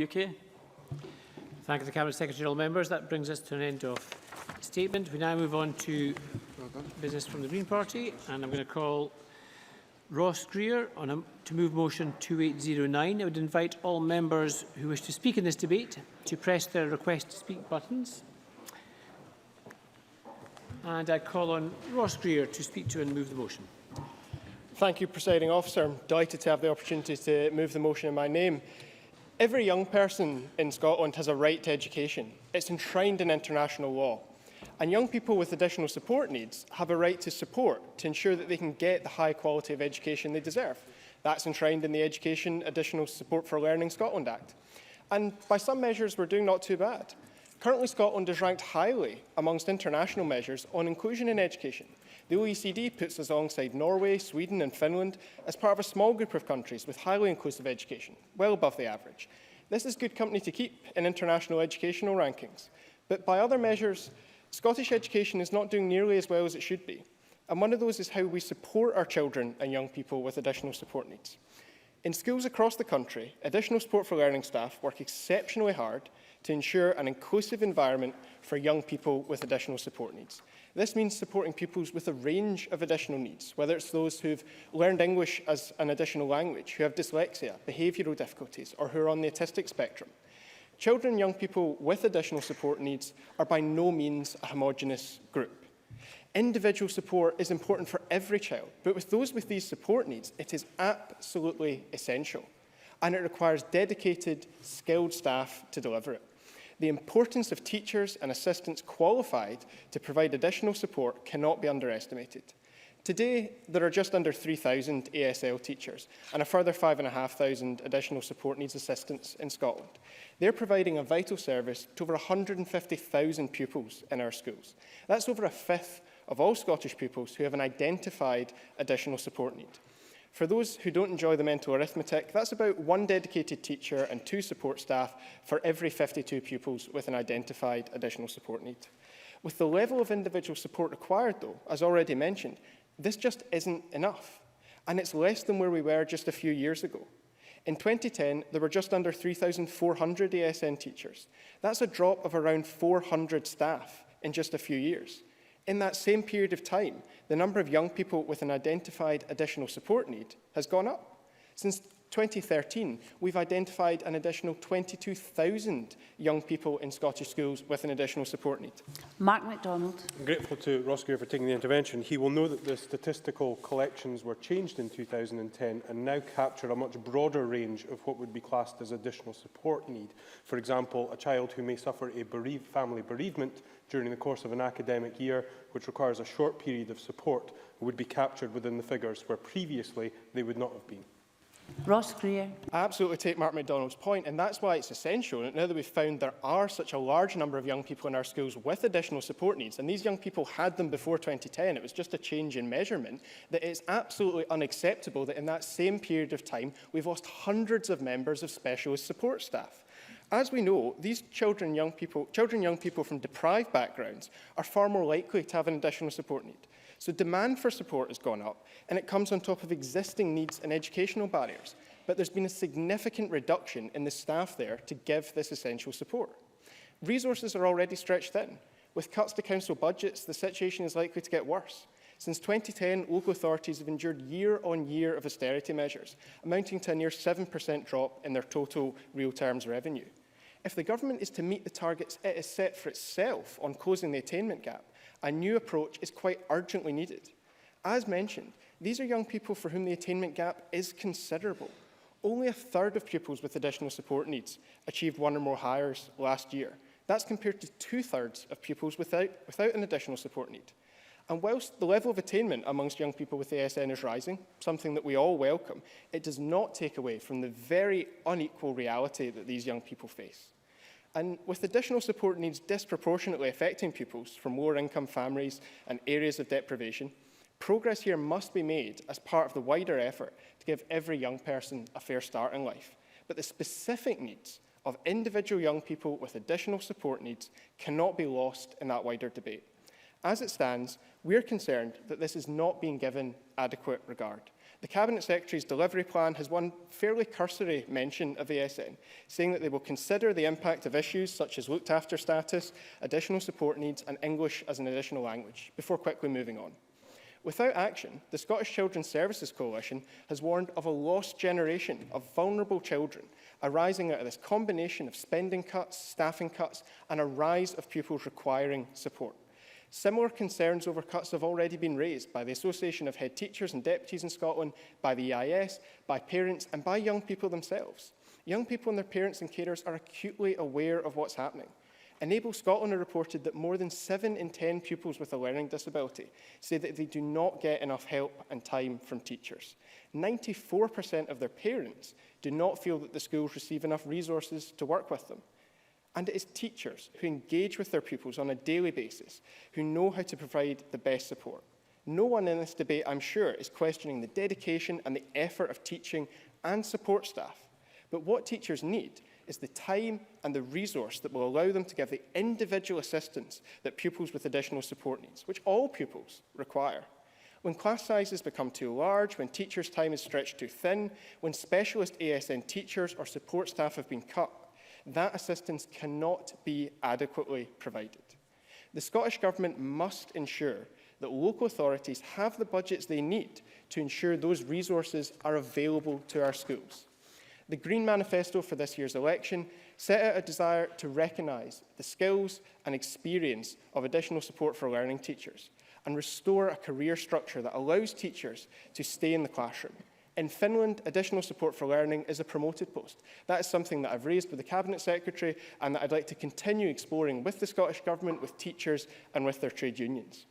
UK. Thank you, the Cabinet Secretary. All members. That brings us to an end of statement. We now move on to business from the Green Party, and I'm going to call Ross Greer to move motion 2809. I would invite all members who wish to speak in this debate to press their request to speak buttons. And I call on Ross Greer to speak to and move the motion. Thank you, Presiding Officer. I'm delighted to have the opportunity to move the motion in my name. Every young person in Scotland has a right to education. It's enshrined in international law. And young people with additional support needs have a right to support to ensure that they can get the high quality of education they deserve. That's enshrined in the Education Additional Support for Learning Scotland Act. And by some measures, we're doing not too bad. Currently, Scotland is ranked highly amongst international measures on inclusion in education. The OECD puts us alongside Norway, Sweden and Finland as part of a small group of countries with highly inclusive education, well above the average. This is good company to keep in international educational rankings. But by other measures, Scottish education is not doing nearly as well as it should be. And one of those is how we support our children and young people with additional support needs. In schools across the country, additional support for learning staff work exceptionally hard to ensure an inclusive environment for young people with additional support needs. This means supporting pupils with a range of additional needs, whether it's those who've learned English as an additional language, who have dyslexia, behavioural difficulties, or who are on the autistic spectrum. Children and young people with additional support needs are by no means a homogenous group. Individual support is important for every child, but with those with these support needs, it is absolutely essential, and it requires dedicated, skilled staff to deliver it. The importance of teachers and assistants qualified to provide additional support cannot be underestimated. Today, there are just under 3,000 ASL teachers and a further 5,500 additional support needs assistants in Scotland. They're providing a vital service to over 150,000 pupils in our schools. That's over a fifth of all Scottish pupils who have an identified additional support need. For those who don't enjoy the mental arithmetic, that's about one dedicated teacher and 2 support staff for every 52 pupils with an identified additional support need. With the level of individual support required, though, as already mentioned, this just isn't enough, and it's less than where we were just a few years ago. In 2010, there were just under 3,400 ASN teachers. That's a drop of around 400 staff in just a few years. In that same period of time, the number of young people with an identified additional support need has gone up. Since 2013, we've identified an additional 22,000 young people in Scottish schools with an additional support need. Mark MacDonald. I'm grateful to Ross Greer for taking the intervention. He will know that the statistical collections were changed in 2010 and now capture a much broader range of what would be classed as additional support need. For example, a child who may suffer a family bereavement during the course of an academic year, which requires a short period of support, would be captured within the figures where previously they would not have been. Ross Greer. I absolutely take Mark MacDonald's point, and that's why it's essential, now that we've found there are such a large number of young people in our schools with additional support needs, and these young people had them before 2010, it was just a change in measurement, that it's absolutely unacceptable that in that same period of time, we've lost hundreds of members of specialist support staff. As we know, these children and young people from deprived backgrounds are far more likely to have an additional support need. So demand for support has gone up, and it comes on top of existing needs and educational barriers. But there's been a significant reduction in the staff there to give this essential support. Resources are already stretched thin. With cuts to council budgets, the situation is likely to get worse. Since 2010, local authorities have endured year on year of austerity measures, amounting to a near 7% drop in their total real terms revenue. If the government is to meet the targets it has set for itself on closing the attainment gap, a new approach is quite urgently needed. As mentioned, these are young people for whom the attainment gap is considerable. Only a third of pupils with additional support needs achieved 1 or more hires last year. That's compared to 2/3 of pupils without an additional support need. And whilst the level of attainment amongst young people with ASN is rising, something that we all welcome, it does not take away from the very unequal reality that these young people face. And with additional support needs disproportionately affecting pupils from lower income families and areas of deprivation, progress here must be made as part of the wider effort to give every young person a fair start in life. But the specific needs of individual young people with additional support needs cannot be lost in that wider debate. As it stands, we are concerned that this is not being given adequate regard. The Cabinet Secretary's delivery plan has one fairly cursory mention of ASN, saying that they will consider the impact of issues such as looked after status, additional support needs and English as an additional language, before quickly moving on. Without action, the Scottish Children's Services Coalition has warned of a lost generation of vulnerable children arising out of this combination of spending cuts, staffing cuts and a rise of pupils requiring support. Similar concerns over cuts have already been raised by the Association of Head Teachers and Deputies in Scotland, by the EIS, by parents and by young people themselves. Young people and their parents and carers are acutely aware of what's happening. Enable Scotland have reported that more than 7 in 10 pupils with a learning disability say that they do not get enough help and time from teachers. 94% of their parents do not feel that the schools receive enough resources to work with them. And it is teachers who engage with their pupils on a daily basis who know how to provide the best support. No one in this debate, I'm sure, is questioning the dedication and the effort of teaching and support staff. But what teachers need is the time and the resource that will allow them to give the individual assistance that pupils with additional support needs, which all pupils require. When class sizes become too large, when teachers' time is stretched too thin, when specialist ASN teachers or support staff have been cut, that assistance cannot be adequately provided. The Scottish Government must ensure that local authorities have the budgets they need to ensure those resources are available to our schools. The Green Manifesto for this year's election set out a desire to recognise the skills and experience of additional support for learning teachers and restore a career structure that allows teachers to stay in the classroom. In Finland, additional support for learning is a promoted post. That is something that I've raised with the Cabinet Secretary and that I'd like to continue exploring with the Scottish Government, with teachers and with their trade unions.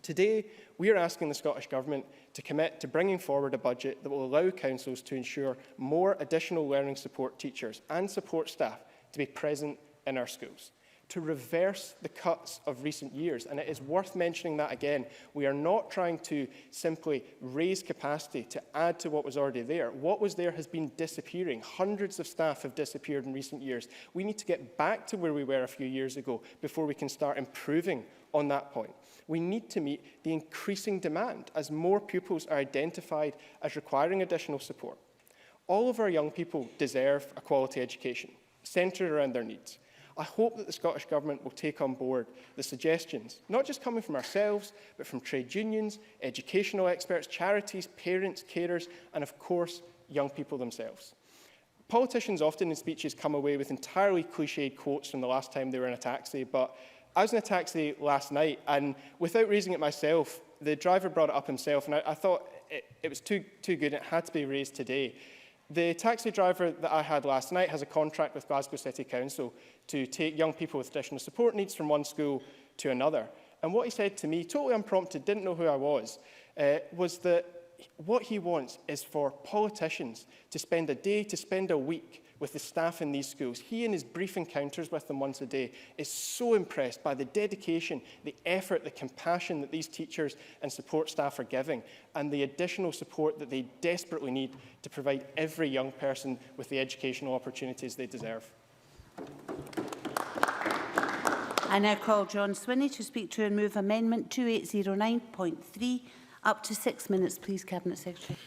Today, we are asking the Scottish Government to commit to bringing forward a budget that will allow councils to ensure more additional learning support teachers and support staff to be present in our schools, to reverse the cuts of recent years. And it is worth mentioning that again. We are not trying to simply raise capacity to add to what was already there. What was there has been disappearing. Hundreds of staff have disappeared in recent years. We need to get back to where we were a few years ago before we can start improving on that point. We need to meet the increasing demand as more pupils are identified as requiring additional support. All of our young people deserve a quality education, centred around their needs. I hope that the Scottish Government will take on board the suggestions, not just coming from ourselves, but from trade unions, educational experts, charities, parents, carers, and of course, young people themselves. Politicians often in speeches come away with entirely cliched quotes from the last time they were in a taxi, but I was in a taxi last night, and without raising it myself, the driver brought it up himself, and I thought it was too good, it had to be raised today. The taxi driver that I had last night has a contract with Glasgow City Council to take young people with additional support needs from one school to another. And what he said to me, totally unprompted, didn't know who I was that what he wants is for politicians to spend a day, to spend a week with the staff in these schools. He, in his brief encounters with them once a day, is so impressed by the dedication, the effort, the compassion that these teachers and support staff are giving, and the additional support that they desperately need to provide every young person with the educational opportunities they deserve. I now call John Swinney to speak to and move Amendment 2809.3. Up to 6 minutes, please, Cabinet Secretary.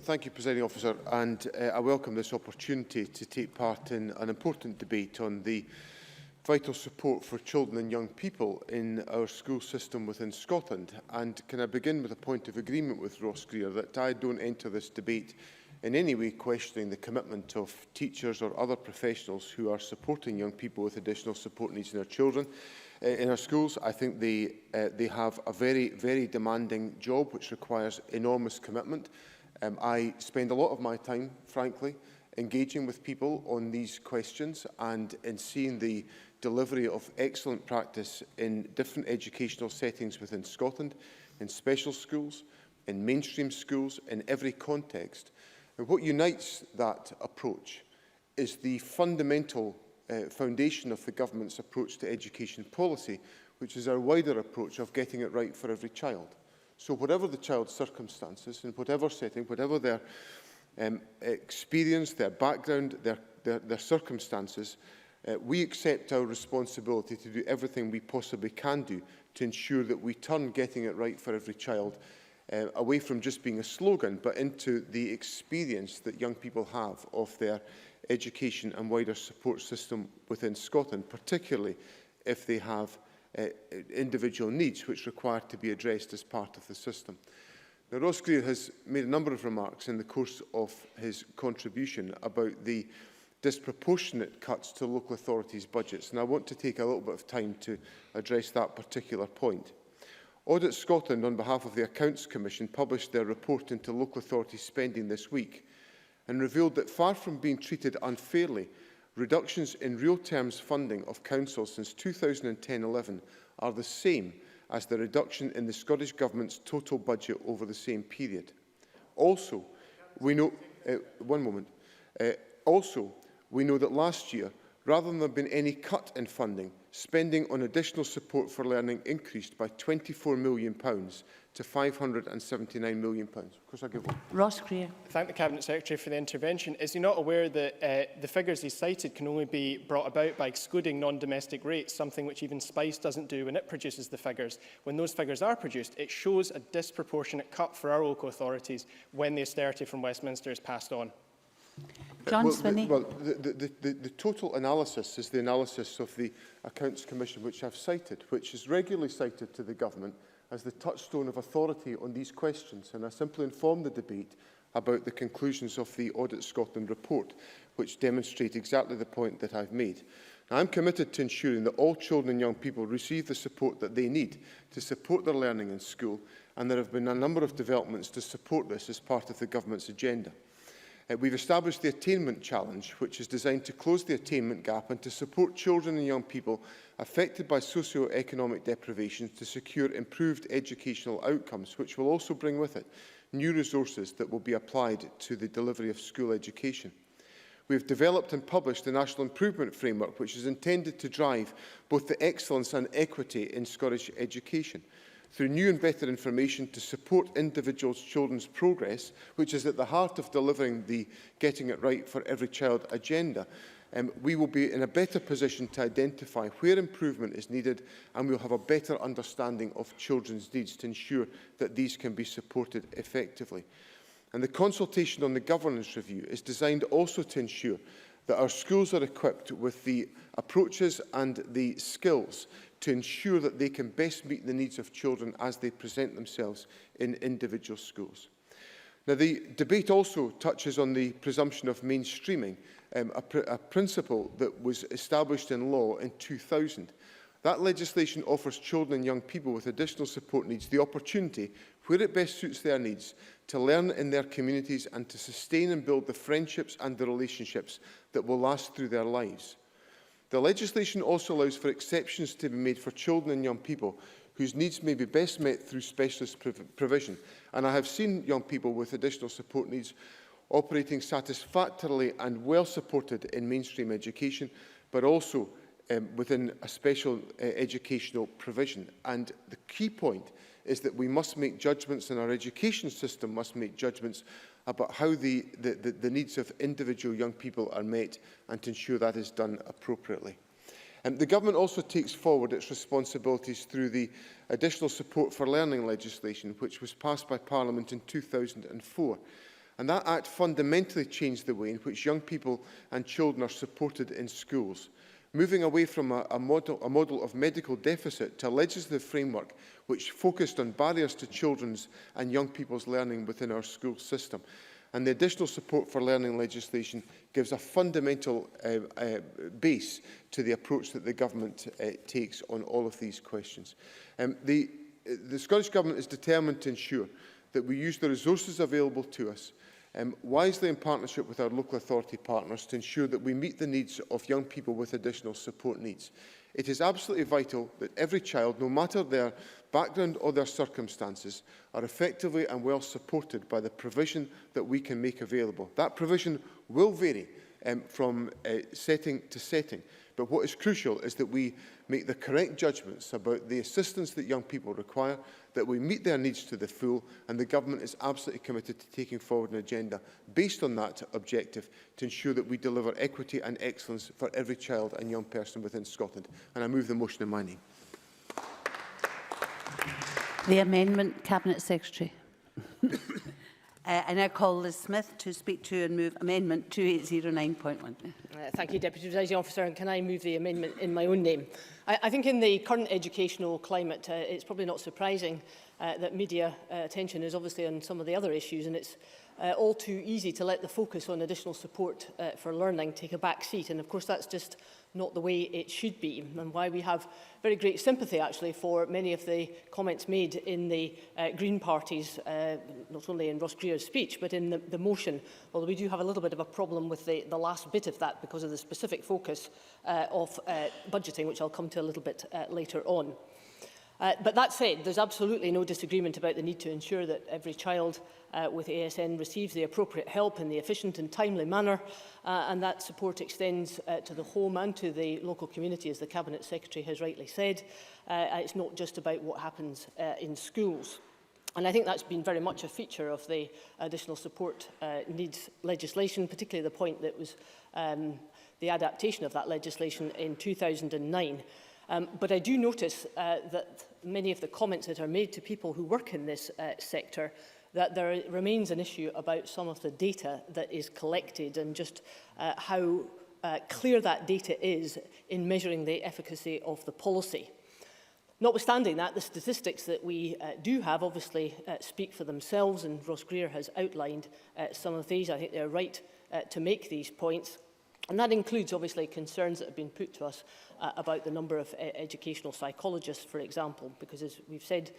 Thank you, Presiding Officer, and I welcome this opportunity to take part in an important debate on the vital support for children and young people in our school system within Scotland. And can I begin with a point of agreement with Ross Greer that I don't enter this debate in any way questioning the commitment of teachers or other professionals who are supporting young people with additional support needs in our children. In our schools, I think they have a very, very demanding job which requires enormous commitment. I spend a lot of my time, frankly, engaging with people on these questions and in seeing the delivery of excellent practice in different educational settings within Scotland, in special schools, in mainstream schools, in every context. And what unites that approach is the fundamental foundation of the government's approach to education policy, which is our wider approach of getting it right for every child. So whatever the child's circumstances, in whatever setting, whatever their experience, their background, their circumstances, we accept our responsibility to do everything we possibly can do to ensure that we turn getting it right for every child away from just being a slogan, but into the experience that young people have of their education and wider support system within Scotland, particularly if they have individual needs which require to be addressed as part of the system. Now, Ross Greer has made a number of remarks in the course of his contribution about the disproportionate cuts to local authorities' budgets, and I want to take a little bit of time to address that particular point. Audit Scotland, on behalf of the Accounts Commission, published their report into local authorities' spending this week and revealed that, far from being treated unfairly, reductions in real terms funding of councils since 2010-11 are the same as the reduction in the Scottish Government's total budget over the same period. Also, we know, we know that last year, rather than there being any cut in funding, spending on additional support for learning increased by £24 million to £579 million. Of course, I give one. Ross Greer. Thank the Cabinet Secretary for the intervention. Is he not aware that the figures he cited can only be brought about by excluding non-domestic rates, something which even Spice doesn't do when it produces the figures? When those figures are produced, it shows a disproportionate cut for our local authorities when the austerity from Westminster is passed on. John Swinney. The total analysis is the analysis of the Accounts Commission, which I've cited, which is regularly cited to the Government as the touchstone of authority on these questions. And I simply informed the debate about the conclusions of the Audit Scotland report, which demonstrate exactly the point that I've made. Now, I'm committed to ensuring that all children and young people receive the support that they need to support their learning in school, and there have been a number of developments to support this as part of the Government's agenda. We've established the Attainment Challenge, which is designed to close the attainment gap and to support children and young people affected by socio-economic deprivation to secure improved educational outcomes, which will also bring with it new resources that will be applied to the delivery of school education. We have developed and published the National Improvement Framework, which is intended to drive both the excellence and equity in Scottish education, through new and better information to support individuals' children's progress, which is at the heart of delivering the Getting It Right for Every Child agenda. We will be in a better position to identify where improvement is needed, and we will have a better understanding of children's needs to ensure that these can be supported effectively. And the consultation on the governance review is designed also to ensure that our schools are equipped with the approaches and the skills to ensure that they can best meet the needs of children as they present themselves in individual schools. Now, the debate also touches on the presumption of mainstreaming, a principle that was established in law in 2000. That legislation offers children and young people with additional support needs the opportunity, where it best suits their needs, to learn in their communities and to sustain and build the friendships and the relationships that will last through their lives. The legislation also allows for exceptions to be made for children and young people whose needs may be best met through specialist provision. And I have seen young people with additional support needs operating satisfactorily and well supported in mainstream education, but also within a special educational provision. And the key point is that we must make judgments, and our education system must make judgments about how the needs of individual young people are met, and to ensure that is done appropriately. The Government also takes forward its responsibilities through the Additional Support for Learning legislation, which was passed by Parliament in 2004. And that Act fundamentally changed the way in which young people and children are supported in schools, moving away from a model of medical deficit to a legislative framework which focused on barriers to children's and young people's learning within our school system. And the Additional Support for Learning legislation gives a fundamental base to the approach that the Government takes on all of these questions. The Scottish Government is determined to ensure that we use the resources available to us wisely in partnership with our local authority partners to ensure that we meet the needs of young people with additional support needs. It is absolutely vital that every child, no matter their background or their circumstances, are effectively and well supported by the provision that we can make available. That provision will vary from setting to setting, but what is crucial is that we make the correct judgments about the assistance that young people require, that we meet their needs to the full, and the Government is absolutely committed to taking forward an agenda based on that objective to ensure that we deliver equity and excellence for every child and young person within Scotland. And I move the motion in my name. The amendment, Cabinet Secretary. I now call Liz Smith to speak to and move Amendment 2809.1. Thank you, Deputy Presiding Officer. And can I move the amendment in my own name? I think in the current educational climate, it's probably not surprising that media attention is obviously on some of the other issues, and it's all too easy to let the focus on additional support for learning take a back seat. And of course, that's just not the way it should be, and why we have very great sympathy actually for many of the comments made in the Green Party's, not only in Ross Greer's speech, but in the motion, although we do have a little bit of a problem with the last bit of that because of the specific focus of budgeting, which I'll come to a little bit later on. But that said, there's absolutely no disagreement about the need to ensure that every child with ASN receives the appropriate help in the efficient and timely manner, and that support extends to the home and to the local community, as the Cabinet Secretary has rightly said. It's not just about what happens in schools. And I think that's been very much a feature of the additional support needs legislation, particularly the point that was the adaptation of that legislation in 2009. But I do notice that many of the comments that are made to people who work in this sector, that there remains an issue about some of the data that is collected and just how clear that data is in measuring the efficacy of the policy. Notwithstanding that, the statistics that we do have obviously speak for themselves, and Ross Greer has outlined some of these. I think they're right to make these points. And that includes, obviously, concerns that have been put to us about the number of educational psychologists, for example, because, as we've said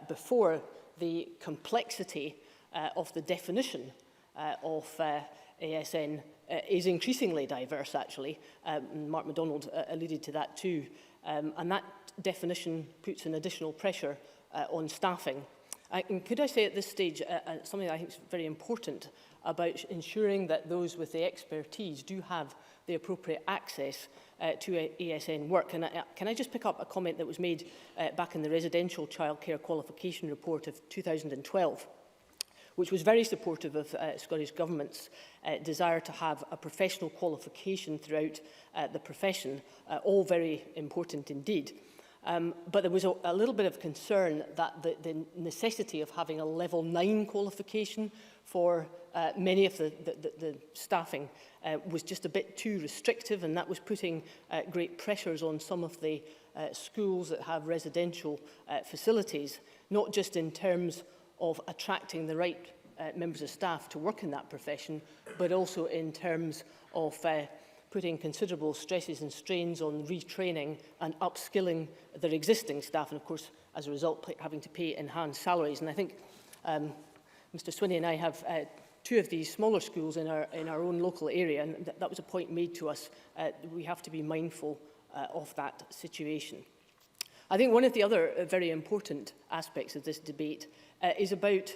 before, the complexity of the definition of ASN is increasingly diverse, actually. Mark MacDonald alluded to that too. And that definition puts an additional pressure on staffing. And could I say at this stage something that I think is very important about ensuring that those with the expertise do have the appropriate access to ASN work. And can I just pick up a comment that was made back in the Residential Childcare Qualification Report of 2012, which was very supportive of Scottish Government's desire to have a professional qualification throughout the profession, all very important indeed. But there was a little bit of concern that the necessity of having a level 9 qualification for many of the staffing was just a bit too restrictive, and that was putting great pressures on some of the schools that have residential facilities, not just in terms of attracting the right members of staff to work in that profession, but also in terms of putting considerable stresses and strains on retraining and upskilling their existing staff, and of course, as a result, having to pay enhanced salaries. And I think Mr Swinney and I have two of these smaller schools in our own local area, and that was a point made to us. We have to be mindful of that situation. I think one of the other very important aspects of this debate is about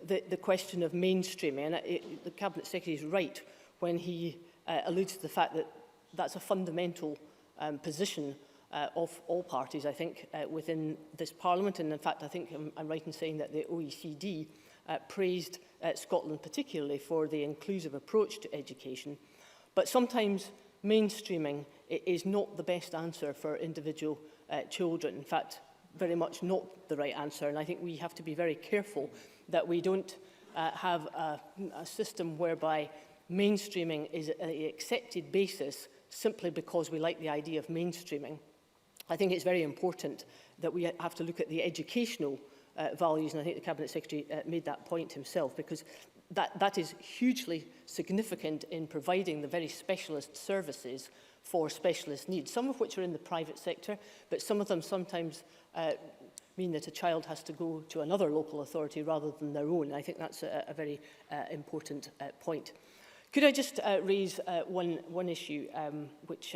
the question of mainstreaming, and the Cabinet Secretary is right when he alludes to the fact that that's a fundamental position of all parties, I think, within this Parliament. And in fact, I think I'm right in saying that the OECD praised Scotland particularly for the inclusive approach to education. But sometimes mainstreaming is not the best answer for individual children. In fact, very much not the right answer. And I think we have to be very careful that we don't have a system whereby mainstreaming is an accepted basis simply because we like the idea of mainstreaming. I think it's very important that we have to look at the educational values, and I think the Cabinet Secretary made that point himself, because that is hugely significant in providing the very specialist services for specialist needs, some of which are in the private sector, but some of them sometimes mean that a child has to go to another local authority rather than their own. I think that's a very important point. Could I just raise one issue which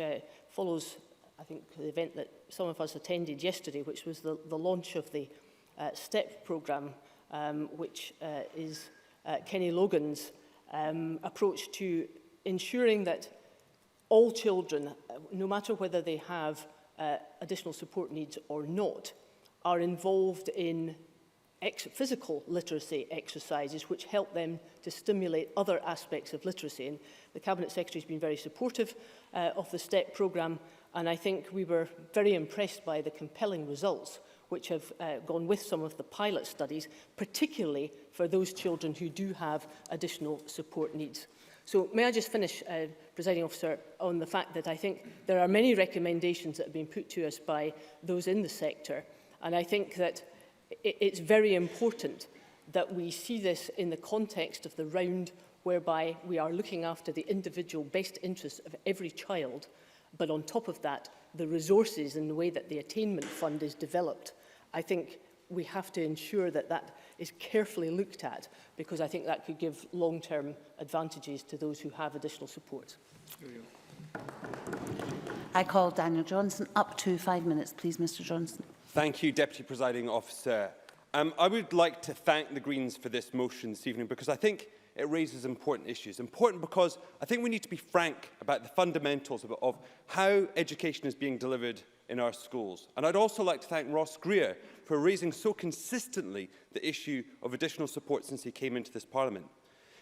follows, I think, the event that some of us attended yesterday, which was the launch of the STEP programme, which is Kenny Logan's approach to ensuring that all children, no matter whether they have additional support needs or not, are involved in physical literacy exercises which help them to stimulate other aspects of literacy. And the Cabinet Secretary has been very supportive of the STEP programme, and I think we were very impressed by the compelling results which have gone with some of the pilot studies, particularly for those children who do have additional support needs. So may I just finish, Presiding Officer, on the fact that I think there are many recommendations that have been put to us by those in the sector, and I think that it's very important that we see this in the context of the round whereby we are looking after the individual best interests of every child, but on top of that, the resources and the way that the attainment fund is developed. I think we have to ensure that that is carefully looked at, because I think that could give long-term advantages to those who have additional support. I call Daniel Johnson. Up to 5 minutes, please, Mr Johnson. Thank you, Deputy Presiding Officer. I would like to thank the Greens for this motion this evening, because I think it raises important issues. Important because I think we need to be frank about the fundamentals of how education is being delivered in our schools. And I'd also like to thank Ross Greer for raising so consistently the issue of additional support since he came into this Parliament.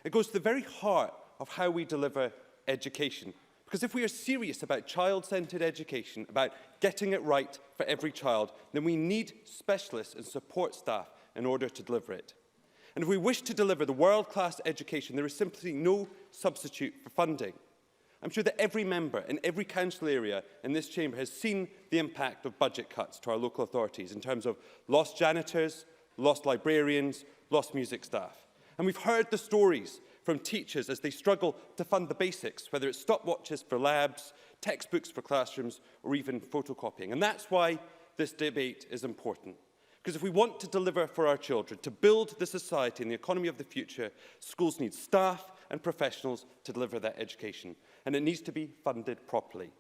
It goes to the very heart of how we deliver education. Because if we are serious about child-centred education, about getting it right for every child, then we need specialists and support staff in order to deliver it. And if we wish to deliver the world-class education, there is simply no substitute for funding. I'm sure that every member in every council area in this chamber has seen the impact of budget cuts to our local authorities in terms of lost janitors, lost librarians, lost music staff. And we've heard the stories from teachers as they struggle to fund the basics, whether it's stopwatches for labs, textbooks for classrooms, or even photocopying. And that's why this debate is important. Because if we want to deliver for our children, to build the society and the economy of the future, schools need staff and professionals to deliver that education. And it needs to be funded properly.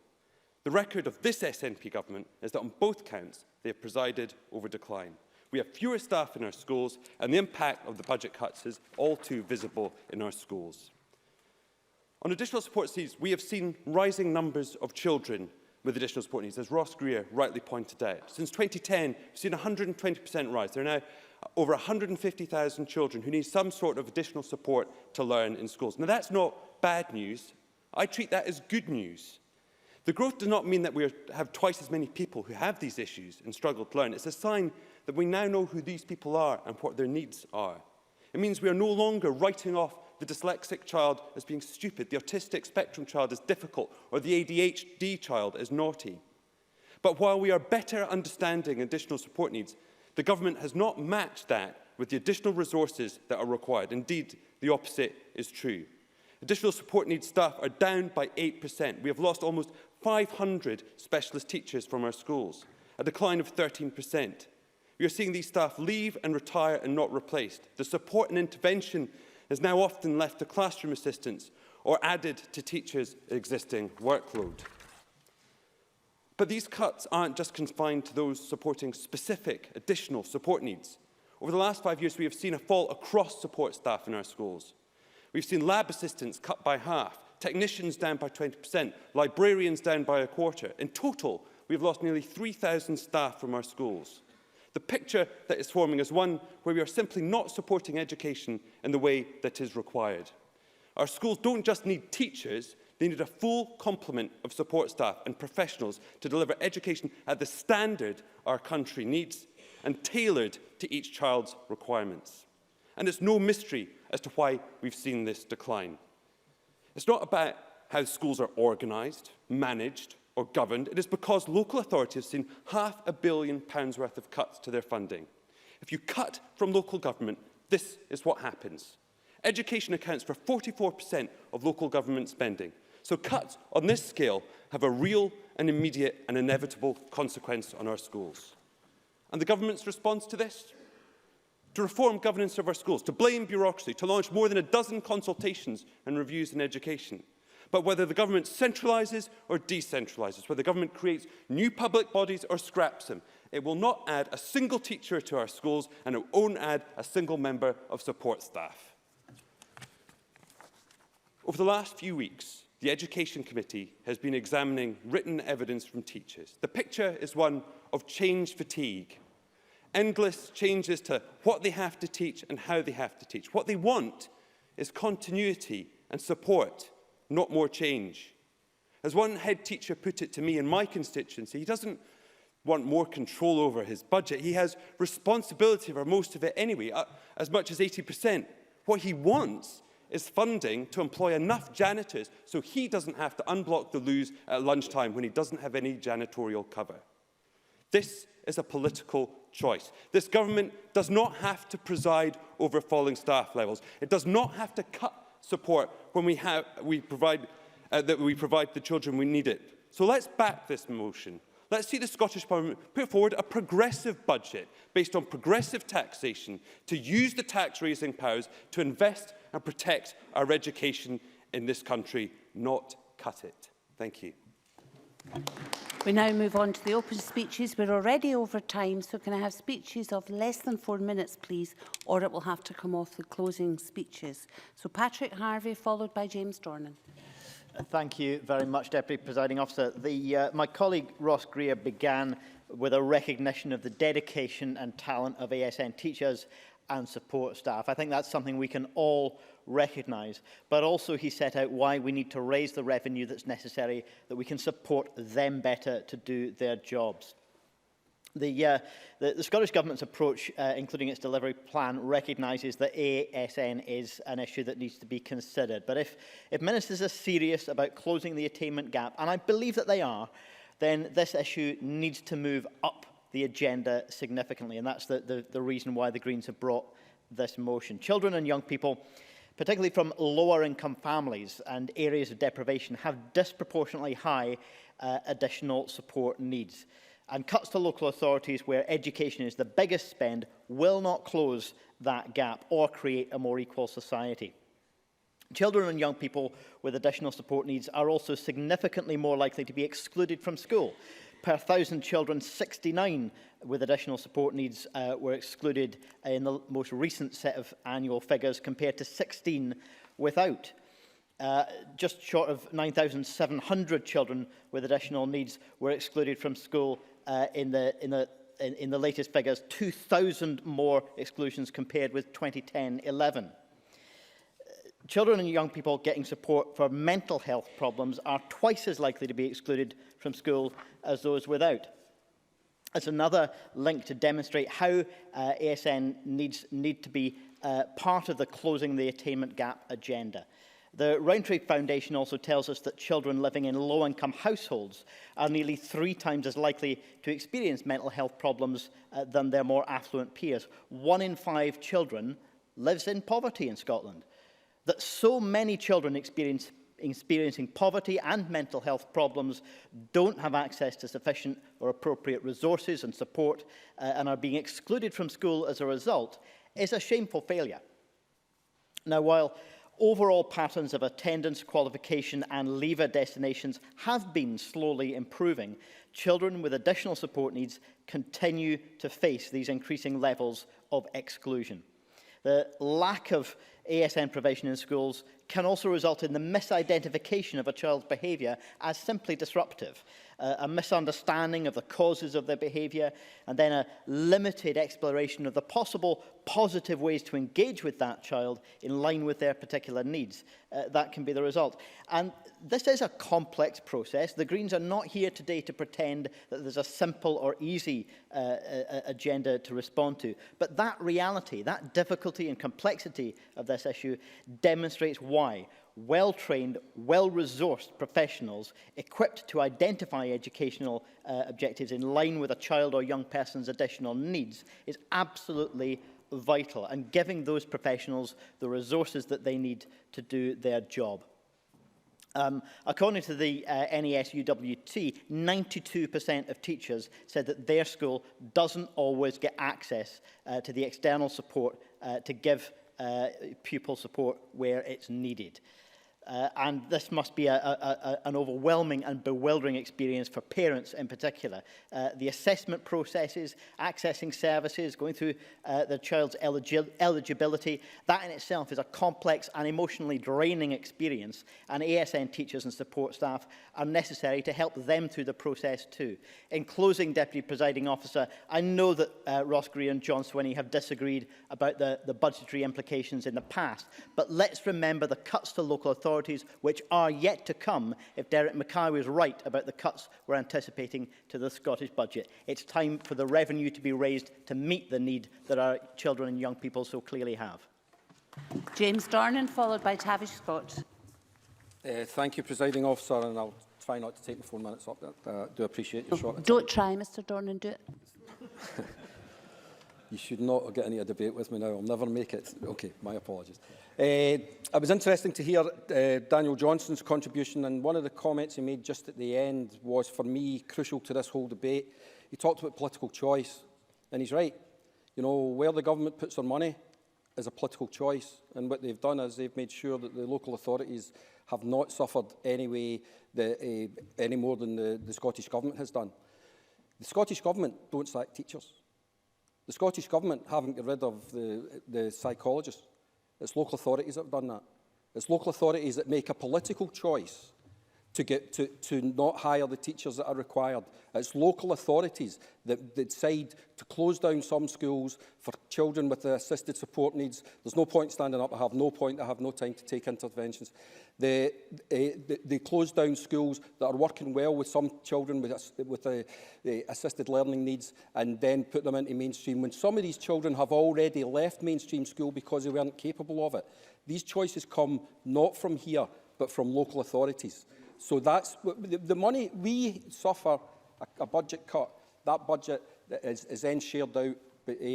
The record of this SNP government is that on both counts, they have presided over decline. We have fewer staff in our schools, and the impact of the budget cuts is all too visible in our schools. On additional support needs, we have seen rising numbers of children with additional support needs, as Ross Greer rightly pointed out. Since 2010, we've seen a 120% rise. There are now over 150,000 children who need some sort of additional support to learn in schools. Now, that's not bad news. I treat that as good news. The growth does not mean that we have twice as many people who have these issues and struggle to learn. It's a sign that we now know who these people are and what their needs are. It means we are no longer writing off the dyslexic child as being stupid, the autistic spectrum child as difficult, or the ADHD child as naughty. But while we are better understanding additional support needs, the government has not matched that with the additional resources that are required. Indeed, the opposite is true. Additional support needs staff are down by 8%. We have lost almost 500 specialist teachers from our schools, a decline of 13%. We are seeing these staff leave and retire and not replaced. The support and intervention is now often left to classroom assistants or added to teachers' existing workload. But these cuts aren't just confined to those supporting specific additional support needs. Over the last 5 years, we have seen a fall across support staff in our schools. We've seen lab assistants cut by half, technicians down by 20%, librarians down by a quarter. In total, we've lost nearly 3,000 staff from our schools. The picture that is forming is one where we are simply not supporting education in the way that is required. Our schools don't just need teachers, they need a full complement of support staff and professionals to deliver education at the standard our country needs and tailored to each child's requirements. And it's no mystery as to why we've seen this decline. It's not about how schools are organised, managed, or governed. It is because local authorities have seen £500 million worth of cuts to their funding. If you cut from local government, this is what happens. Education accounts for 44% of local government spending. So cuts on this scale have a real and immediate and inevitable consequence on our schools. And the government's response to this? To reform governance of our schools, to blame bureaucracy, to launch more than a dozen consultations and reviews in education. But whether the government centralises or decentralises, whether the government creates new public bodies or scraps them, it will not add a single teacher to our schools and it won't add a single member of support staff. Over the last few weeks, the Education Committee has been examining written evidence from teachers. The picture is one of change fatigue. Endless changes to what they have to teach and how they have to teach. What they want is continuity and support, not more change. As one head teacher put it to me in my constituency, he doesn't want more control over his budget. He has responsibility for most of it anyway, as much as 80%. What he wants is funding to employ enough janitors so he doesn't have to unblock the loos at lunchtime when he doesn't have any janitorial cover. This is a political choice. This government does not have to preside over falling staff levels. It does not have to cut support when we provide the children we need it. So let's back this motion. Let's see the Scottish Parliament put forward a progressive budget based on progressive taxation to use the tax-raising powers to invest and protect our education in this country, not cut it. Thank you. We now move on to the open speeches. We're already over time, so can I have speeches of less than 4 minutes, please, or it will have to come off the closing speeches. So Patrick Harvey, followed by James Dornan. Thank you very much, Deputy Presiding Officer. My colleague Ross Greer began with a recognition of the dedication and talent of ASN teachers and support staff. I think that's something we can all recognise. But also he set out why we need to raise the revenue that's necessary, that we can support them better to do their jobs. The Scottish Government's approach, including its delivery plan, recognises that ASN is an issue that needs to be considered. But if ministers are serious about closing the attainment gap, and I believe that they are, then this issue needs to move up the agenda significantly. And that's the reason why the Greens have brought this motion. Children and young people, particularly from lower income families and areas of deprivation, have disproportionately high additional support needs. And cuts to local authorities where education is the biggest spend will not close that gap or create a more equal society. Children and young people with additional support needs are also significantly more likely to be excluded from school. Per 1,000 children, 69 with additional support needs were excluded in the most recent set of annual figures, compared to 16 without. Just short of 9,700 children with additional needs were excluded from school in the latest figures, 2,000 more exclusions compared with 2010-11. Children and young people getting support for mental health problems are twice as likely to be excluded from school as those without. It's another link to demonstrate how ASN need to be part of the closing the attainment gap agenda. The Rowntree Foundation also tells us that children living in low-income households are nearly 3 times as likely to experience mental health problems than their more affluent peers. 1 in 5 children lives in poverty in Scotland. That so many children experiencing poverty and mental health problems don't have access to sufficient or appropriate resources and support and are being excluded from school as a result is a shameful failure. Now, while overall patterns of attendance, qualification and leaver destinations have been slowly improving, children with additional support needs continue to face these increasing levels of exclusion. The lack of ASN provision in schools can also result in the misidentification of a child's behaviour as simply disruptive, a misunderstanding of the causes of their behaviour, and then a limited exploration of the possible positive ways to engage with that child in line with their particular needs. That can be the result. And this is a complex process. The Greens are not here today to pretend that there's a simple or easy agenda to respond to. But that reality, that difficulty and complexity of this issue demonstrates why well-trained, well-resourced professionals equipped to identify educational objectives in line with a child or young person's additional needs is absolutely vital, and giving those professionals the resources that they need to do their job. According to the NESUWT, 92% of teachers said that their school doesn't always get access to the external support to give pupil support where it's needed. And this must be an overwhelming and bewildering experience for parents in particular. The assessment processes, accessing services, going through the child's eligibility, that in itself is a complex and emotionally draining experience, and ASN teachers and support staff are necessary to help them through the process too. In closing, Deputy Presiding Officer, I know that Ross Greer and John Swinney have disagreed about the budgetary implications in the past, but let's remember the cuts to local authorities priorities which are yet to come if Derek Mackay was right about the cuts we're anticipating to the Scottish budget. It's time for the revenue to be raised to meet the need that our children and young people so clearly have. James Dornan, followed by Tavish Scott. Thank you, Presiding Officer, and I'll try not to take the 4 minutes up. Do appreciate your short. Don't try, Mr Dornan, do it. You should not get into a debate with me now. I'll never make it. Okay, my apologies. It was interesting to hear Daniel Johnson's contribution, and one of the comments he made just at the end was, for me, crucial to this whole debate. He talked about political choice, and he's right. You know, where the government puts their money is a political choice, and what they've done is they've made sure that the local authorities have not suffered any more than the Scottish Government has done. The Scottish Government don't sack teachers. The Scottish Government haven't got rid of the psychologists. It's local authorities that have done that. It's local authorities that make a political choice to not hire the teachers that are required. It's local authorities that decide to close down some schools for children with assisted support needs. There's no point standing up. I have no time to take interventions. They close down schools that are working well with some children with assisted learning needs and then put them into mainstream. When some of these children have already left mainstream school because they weren't capable of it, these choices come not from here, but from local authorities. So that's the money. We suffer a budget cut. That budget is then shared out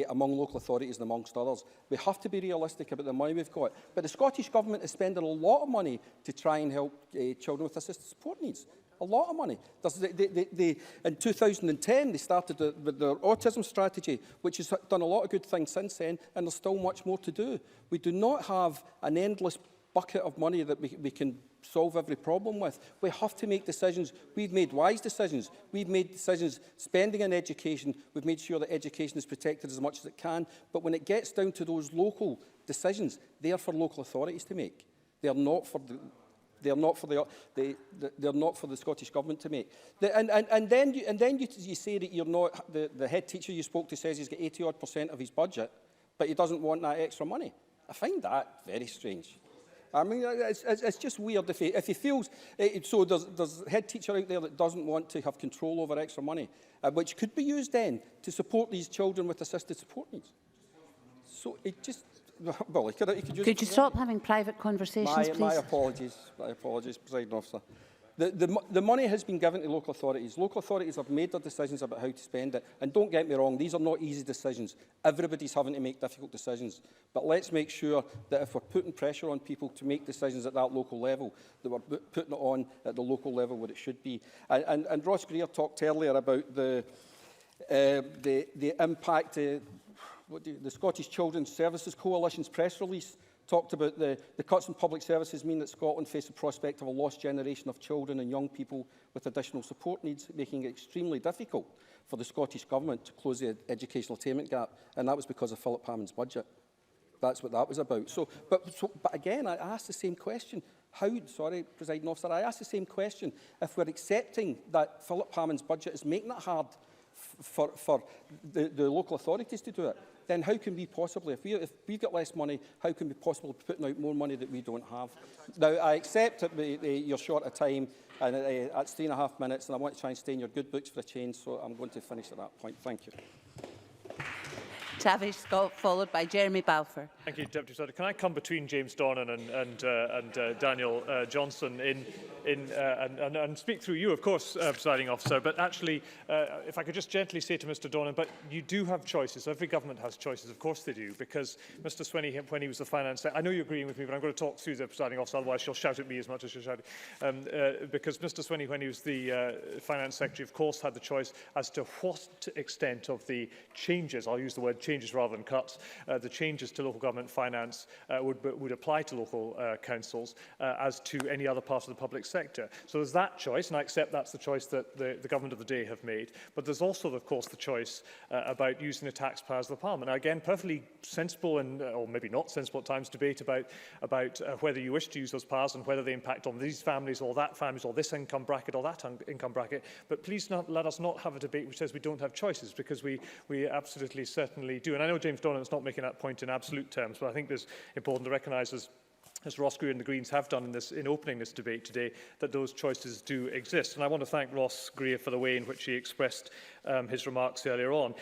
among local authorities and amongst others. We have to be realistic about the money we've got. But the Scottish Government is spending a lot of money to try and help children with assisted support needs. A lot of money. In 2010, they started with their autism strategy, which has done a lot of good things since then, and there's still much more to do. We do not have an endless bucket of money that we can solve every problem with. We have to make decisions. We've made wise decisions. We've made decisions spending in education. We've made sure that education is protected as much as it can. But when it gets down to those local decisions, they are for local authorities to make. They are not for the they're not for the Scottish Government to make. And then you say that you're not the head teacher you spoke to says he's got 80% of his budget, but he doesn't want that extra money. I find that very strange. I mean, it's just weird if he feels... So there's a head teacher out there that doesn't want to have control over extra money, which could be used then to support these children with assisted support needs. So it just... Well, he could use... Could you stop having private conversations, please? My apologies, Presiding Officer. The money has been given to local authorities. Local authorities have made their decisions about how to spend it. And don't get me wrong, these are not easy decisions. Everybody's having to make difficult decisions. But let's make sure that if we're putting pressure on people to make decisions at that local level, that we're putting it on at the local level where it should be. And Ross Greer talked earlier about the impact... the Scottish Children's Services Coalition's press release talked about the cuts in public services mean that Scotland faces the prospect of a lost generation of children and young people with additional support needs, making it extremely difficult for the Scottish Government to close the educational attainment gap. And that was because of Philip Hammond's budget. That's what that was about. But again, I asked the same question. Sorry, Presiding Officer, I asked the same question. If we're accepting that Philip Hammond's budget is making it hard for the local authorities to do it, then how can we possibly, if we've got less money, how can we possibly be putting out more money that we don't have? Now, I accept that you're short of time, and that's 3.5 minutes, and I want to try and stay in your good books for a change, so I'm going to finish at that point. Thank you. Tavish Scott, followed by Jeremy Balfour. Thank you, Deputy President. Can I come between James Dornan and Daniel Johnson and speak through you, of course, Presiding Officer, but actually, if I could just gently say to Mr Dornan, but you do have choices. Every government has choices, of course they do, because Mr Swinney, when he was the Finance Secretary, I know you're agreeing with me, but I'm going to talk through the Presiding Officer, otherwise she'll shout at me as much as she'll shout because Mr Swinney, when he was the Finance Secretary, of course, had the choice as to what extent of the changes, I'll use the word changes rather than cuts, the changes to local government finance would apply to local councils as to any other part of the public sector. So there's that choice, and I accept that's the choice that the government of the day have made. But there's also, of course, the choice about using the tax powers of the Parliament. Now, again, perfectly sensible and, or maybe not sensible at times, debate about whether you wish to use those powers and whether they impact on these families or that families or this income bracket or that income bracket. But please let us not have a debate which says we don't have choices, because we absolutely certainly do. And I know James Dornan is not making that point in absolute terms, but I think it's important to recognise, as as Ross Greer and the Greens have done in opening this debate today, that those choices do exist. And I want to thank Ross Greer for the way in which he expressed his remarks earlier on.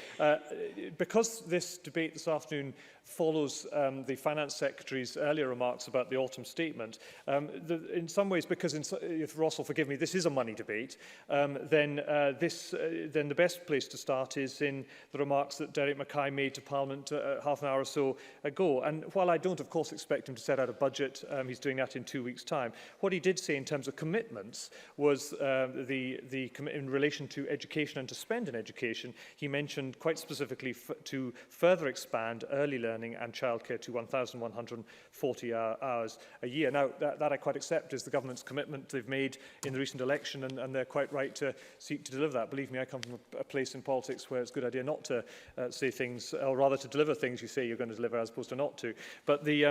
Because this debate this afternoon follows the Finance Secretary's earlier remarks about the autumn statement, in some ways, because if Ross will forgive me, this is a money debate, then the best place to start is in the remarks that Derek Mackay made to Parliament half an hour or so ago. And while I don't, of course, expect him to set out a budget, he's doing that in 2 weeks' time. What he did say in terms of commitments was in relation to education and to spend in education, he mentioned quite specifically to further expand early learning and childcare to 1,140 hours a year. Now, that I quite accept is the government's commitment they've made in the recent election, and they're quite right to seek to deliver that. Believe me, I come from a place in politics where it's a good idea not to say things, or rather to deliver things you say you're going to deliver as opposed to not to. But the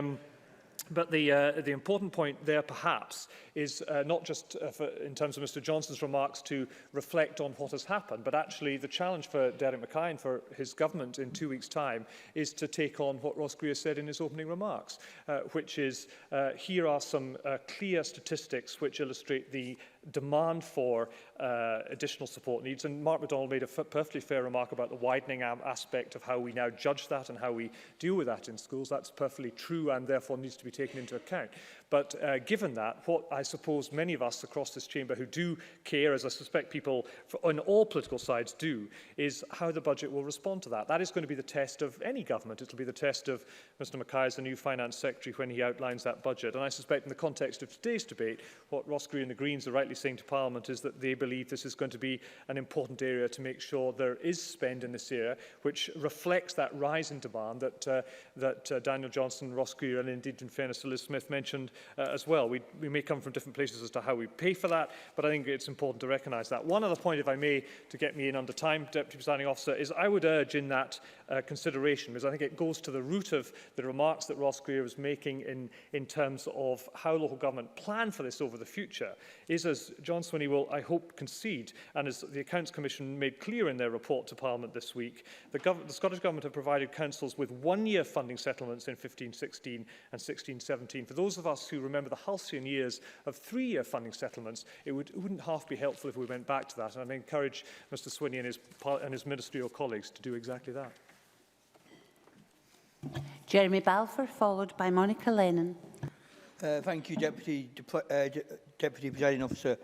important point there, perhaps, is not just in terms of Mr Johnson's remarks to reflect on what has happened, but actually the challenge for Derek Mackay and for his government in 2 weeks' time is to take on what Ross Greer said in his opening remarks, which is, here are some clear statistics which illustrate the demand for additional support needs. And Mark MacDonald made a perfectly fair remark about the widening aspect of how we now judge that and how we deal with that in schools. That's perfectly true and therefore needs to be taken into account. But given that, what I suppose many of us across this chamber who do care, as I suspect people on all political sides do, is how the budget will respond to that. That is going to be the test of any government. It will be the test of Mr Mackay as the new Finance Secretary when he outlines that budget. And I suspect in the context of today's debate, what Ross Greer and the Greens are rightly saying to Parliament is that they believe this is going to be an important area to make sure there is spend in this area, which reflects that rise in demand that Daniel Johnson, Ross Greer, and indeed, in fairness to Liz Smith, mentioned as well. We may come from different places as to how we pay for that, but I think it's important to recognise that. One other point, if I may, to get me in under time, Deputy Presiding Officer, is I would urge in that consideration, because I think it goes to the root of the remarks that Ross Greer was making in terms of how local government plan for this over the future, is, as John Swinney will, I hope, concede, and as the Accounts Commission made clear in their report to Parliament this week, the Scottish Government have provided councils with one-year funding settlements in 15-16 and 16-17. For those of us who remember the halcyon years of three-year funding settlements, it wouldn't half be helpful if we went back to that, and I encourage Mr Swinney and his ministerial colleagues to do exactly that. Jeremy Balfour, followed by Monica Lennon. Thank you, Deputy Presiding Officer.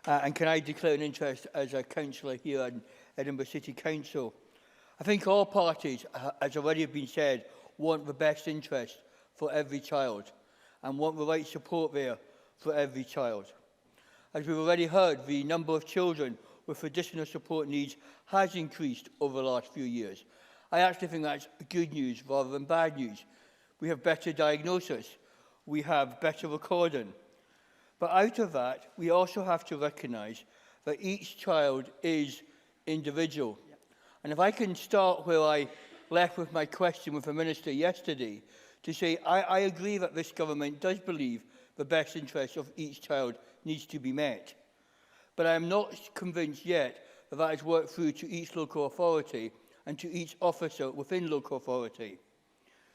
And can I declare an interest as a councillor here in Edinburgh City Council? I think all parties, as already been said, want the best interest for every child and want the right support there for every child. As we've already heard, the number of children with additional support needs has increased over the last few years. I actually think that's good news rather than bad news. We have better diagnosis, we have better recording. But out of that, we also have to recognise that each child is individual. Yep. And if I can start where I left with my question with the Minister yesterday, to say I agree that this government does believe the best interest of each child needs to be met. But I am not convinced yet that that is worked through to each local authority and to each officer within local authority.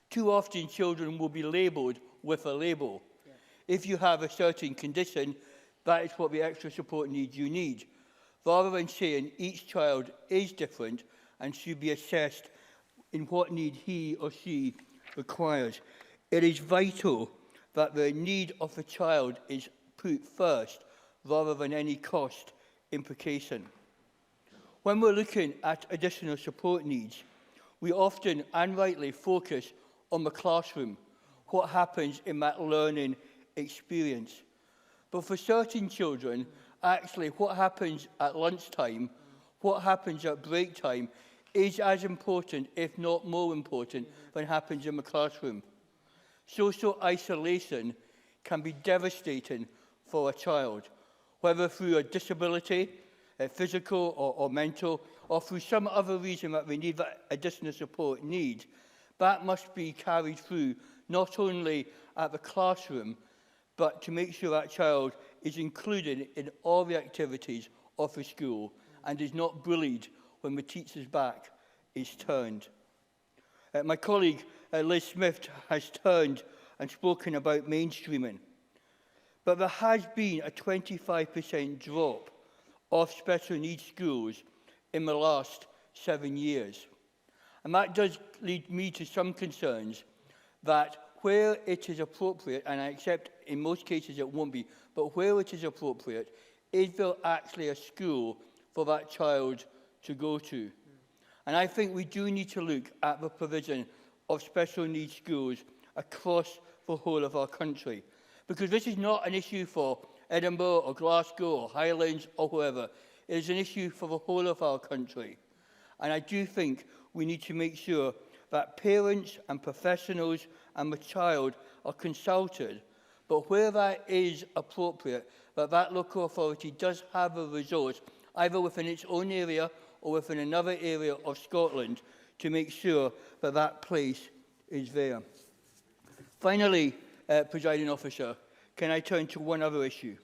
Too often children will be labelled with a label. Yeah. If you have a certain condition, that is what the extra support needs you need. Rather than saying each child is different and should be assessed in what need he or she requires. It is vital that the need of the child is put first rather than any cost implication. When we're looking at additional support needs, we often and rightly focus on the classroom, what happens in that learning experience. But for certain children, actually what happens at lunchtime, what happens at break time, is as important, if not more important, than happens in the classroom. Social isolation can be devastating for a child, whether through a disability, physical or mental, or through some other reason that they need that additional support need. That must be carried through not only at the classroom, but to make sure that child is included in all the activities of the school and is not bullied when the teacher's back is turned. My colleague Liz Smith has turned and spoken about mainstreaming. But there has been a 25% drop of special needs schools in the last 7 years. And that does lead me to some concerns that where it is appropriate, and I accept in most cases it won't be, but where it is appropriate, is there actually a school for that child to go to? And I think we do need to look at the provision of special needs schools across the whole of our country. Because this is not an issue for Edinburgh or Glasgow or Highlands or whoever. It is an issue for the whole of our country. And I do think we need to make sure that parents and professionals and the child are consulted, but where that is appropriate, that local authority does have a resource, either within its own area or within another area of Scotland, to make sure that that place is there. Finally, Presiding Officer, can I turn to one other issue?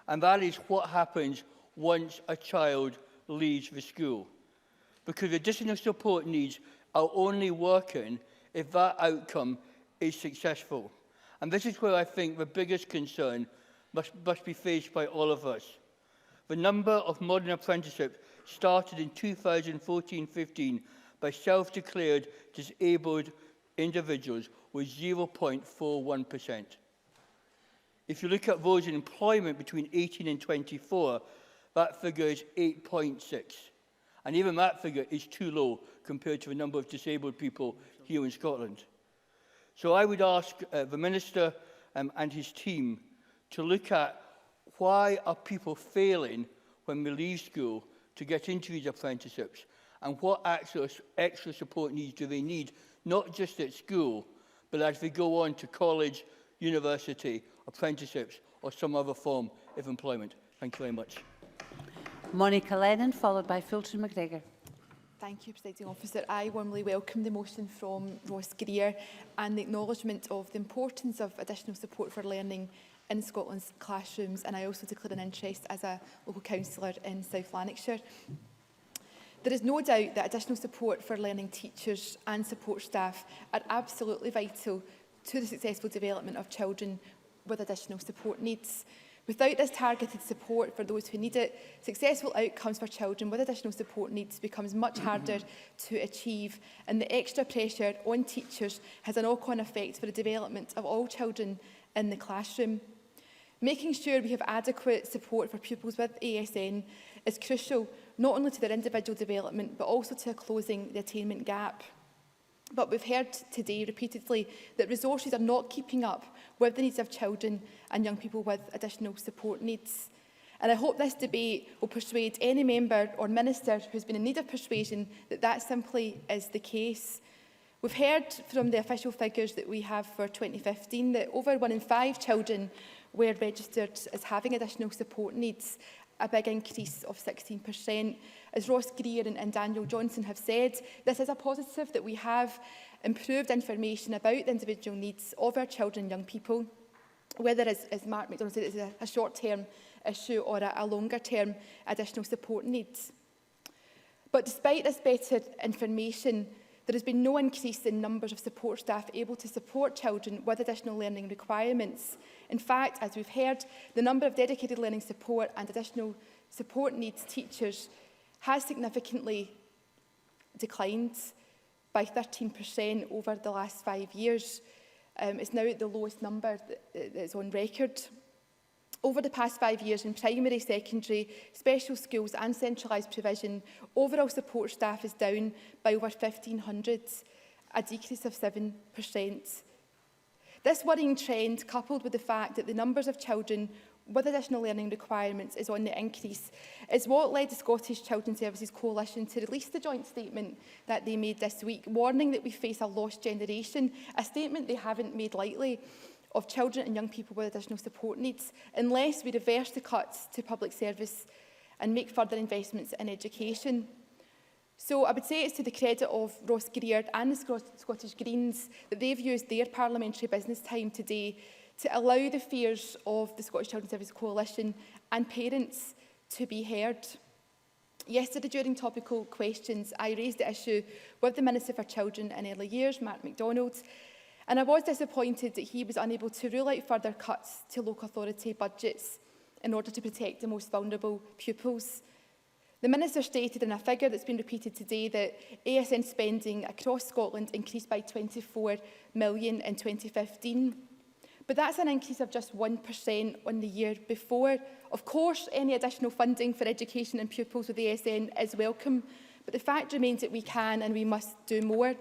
And that is what happens once a child leaves the school. Because additional support needs are only working if that outcome is successful. And this is where I think the biggest concern must be faced by all of us. The number of modern apprenticeships started in 2014-15 by self-declared disabled individuals was 0.41%. If you look at those in employment between 18 and 24, that figure is 8.6. And even that figure is too low compared to the number of disabled people here in Scotland. So I would ask the Minister and his team to look at why are people failing when they leave school to get into these apprenticeships, and what extra support needs do they need, not just at school, but as they go on to college, university, apprenticeships, or some other form of employment. Thank you very much. Monica Lennon, followed by Fulton McGregor. Thank you, Presiding Officer. I warmly welcome the motion from Ross Greer and the acknowledgement of the importance of additional support for learning in Scotland's classrooms, and I also declare an interest as a local councillor in South Lanarkshire. There is no doubt that additional support for learning teachers and support staff are absolutely vital to the successful development of children with additional support needs. Without this targeted support for those who need it, successful outcomes for children with additional support needs becomes much harder to achieve, and the extra pressure on teachers has a knock-on effect for the development of all children in the classroom. Making sure we have adequate support for pupils with ASN is crucial, not only to their individual development, but also to closing the attainment gap. But we've heard today repeatedly that resources are not keeping up with the needs of children and young people with additional support needs. And I hope this debate will persuade any member or minister who's been in need of persuasion that that simply is the case. We've heard from the official figures that we have for 2015 that over 1 in 5 children were registered as having additional support needs, a big increase of 16%. As Ross Greer and Daniel Johnson have said, this is a positive that we have improved information about the individual needs of our children and young people, whether, as Mark MacDonald said, it's a short-term issue or a longer-term additional support needs. But despite this better information, there has been no increase in numbers of support staff able to support children with additional learning requirements. In fact, as we've heard, the number of dedicated learning support and additional support needs teachers has significantly declined by 13% over the last 5 years. It's now at the lowest number that is on record. Over the past 5 years in primary, secondary, special schools and centralised provision, overall support staff is down by over 1,500, a decrease of 7%. This worrying trend, coupled with the fact that the numbers of children with additional learning requirements is on the increase, is what led the Scottish Children's Services Coalition to release the joint statement that they made this week, warning that we face a lost generation, a statement they haven't made lightly, of children and young people with additional support needs, unless we reverse the cuts to public service and make further investments in education. So I would say it's to the credit of Ross Greer and the Scottish Greens that they've used their parliamentary business time today to allow the fears of the Scottish Children's Services Coalition and parents to be heard. Yesterday, during topical questions, I raised the issue with the Minister for Children and Early Years, Mark MacDonald, And I was disappointed that he was unable to rule out further cuts to local authority budgets in order to protect the most vulnerable pupils. The Minister stated in a figure that's been repeated today that ASN spending across Scotland increased by 24 million in 2015. But that's an increase of just 1% on the year before. Of course, any additional funding for education and pupils with ASN is welcome, but the fact remains that we can and we must do more.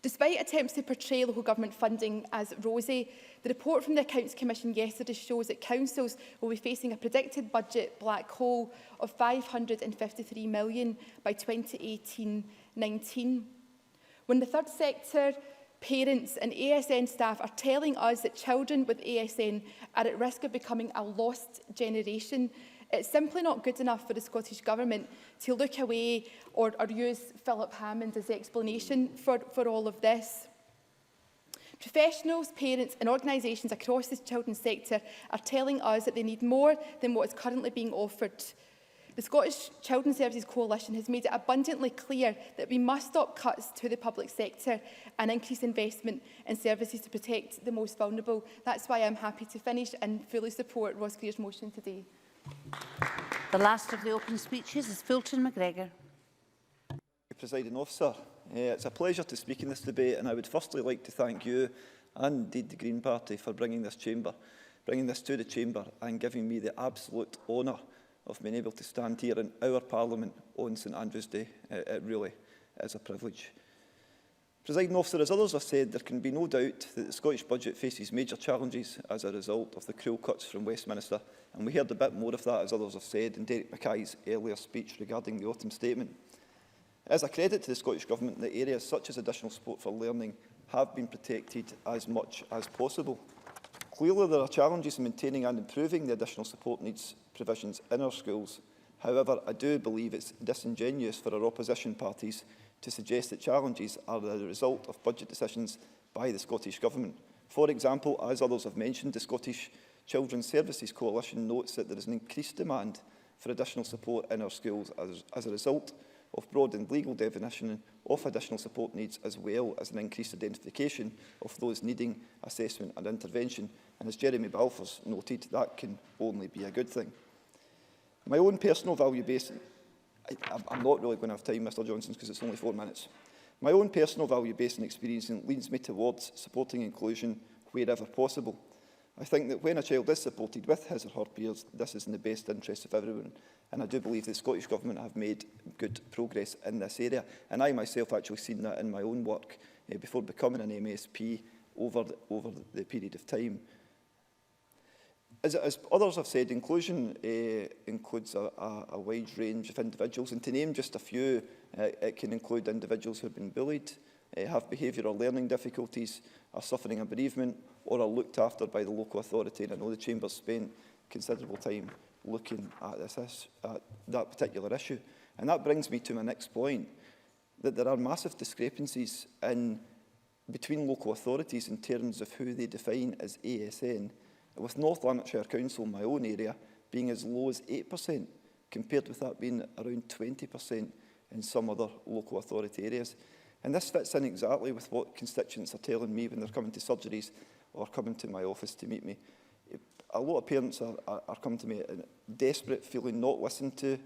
Despite attempts to portray local government funding as rosy, the report from the Accounts Commission yesterday shows that councils will be facing a predicted budget black hole of £553 million by 2018-19. When the third sector, parents and ASN staff are telling us that children with ASN are at risk of becoming a lost generation, it's simply not good enough for the Scottish Government to look away or use Philip Hammond as the explanation for all of this. Professionals, parents and organisations across the children's sector are telling us that they need more than what is currently being offered. The Scottish Children's Services Coalition has made it abundantly clear that we must stop cuts to the public sector and increase investment in services to protect the most vulnerable. That's why I'm happy to finish and fully support Ross Greer's motion today. The last of the open speeches is Fulton McGregor. Presiding Officer, it's a pleasure to speak in this debate, and I would firstly like to thank you and indeed the Green Party for bringing this to the Chamber and giving me the absolute honour of being able to stand here in our Parliament on St Andrew's Day. It really is a privilege. Presiding Officer, as others have said, there can be no doubt that the Scottish Budget faces major challenges as a result of the cruel cuts from Westminster, and we heard a bit more of that, as others have said, in Derek Mackay's earlier speech regarding the autumn statement. It is a credit to the Scottish Government that areas such as additional support for learning have been protected as much as possible. Clearly, there are challenges in maintaining and improving the additional support needs provisions in our schools. However, I do believe it's disingenuous for our opposition parties to suggest that challenges are the result of budget decisions by the Scottish Government. For example, as others have mentioned, the Scottish Children's Services Coalition notes that there is an increased demand for additional support in our schools as a result of broadened legal definition of additional support needs, as well as an increased identification of those needing assessment and intervention. And as Jeremy Balfour's noted, that can only be a good thing. My own personal value base, I'm not really going to have time, Mr Johnson, because it's only 4 minutes. My own personal value base and experience leads me towards supporting inclusion wherever possible. I think that when a child is supported with his or her peers, this is in the best interest of everyone. And I do believe the Scottish Government have made good progress in this area. And I myself actually seen that in my own work before becoming an MSP over the period of time. As others have said, inclusion includes a wide range of individuals. And to name just a few, it can include individuals who have been bullied, have behaviour or learning difficulties, are suffering a bereavement, or are looked after by the local authority. And I know the Chamber's spent considerable time looking at that particular issue. And that brings me to my next point, that there are massive discrepancies between local authorities in terms of who they define as ASN, with North Lanarkshire Council, my own area, being as low as 8%, compared with that being around 20% in some other local authority areas. And this fits in exactly with what constituents are telling me when they're coming to surgeries or coming to my office to meet me. A lot of parents are coming to me desperate, feeling not listened to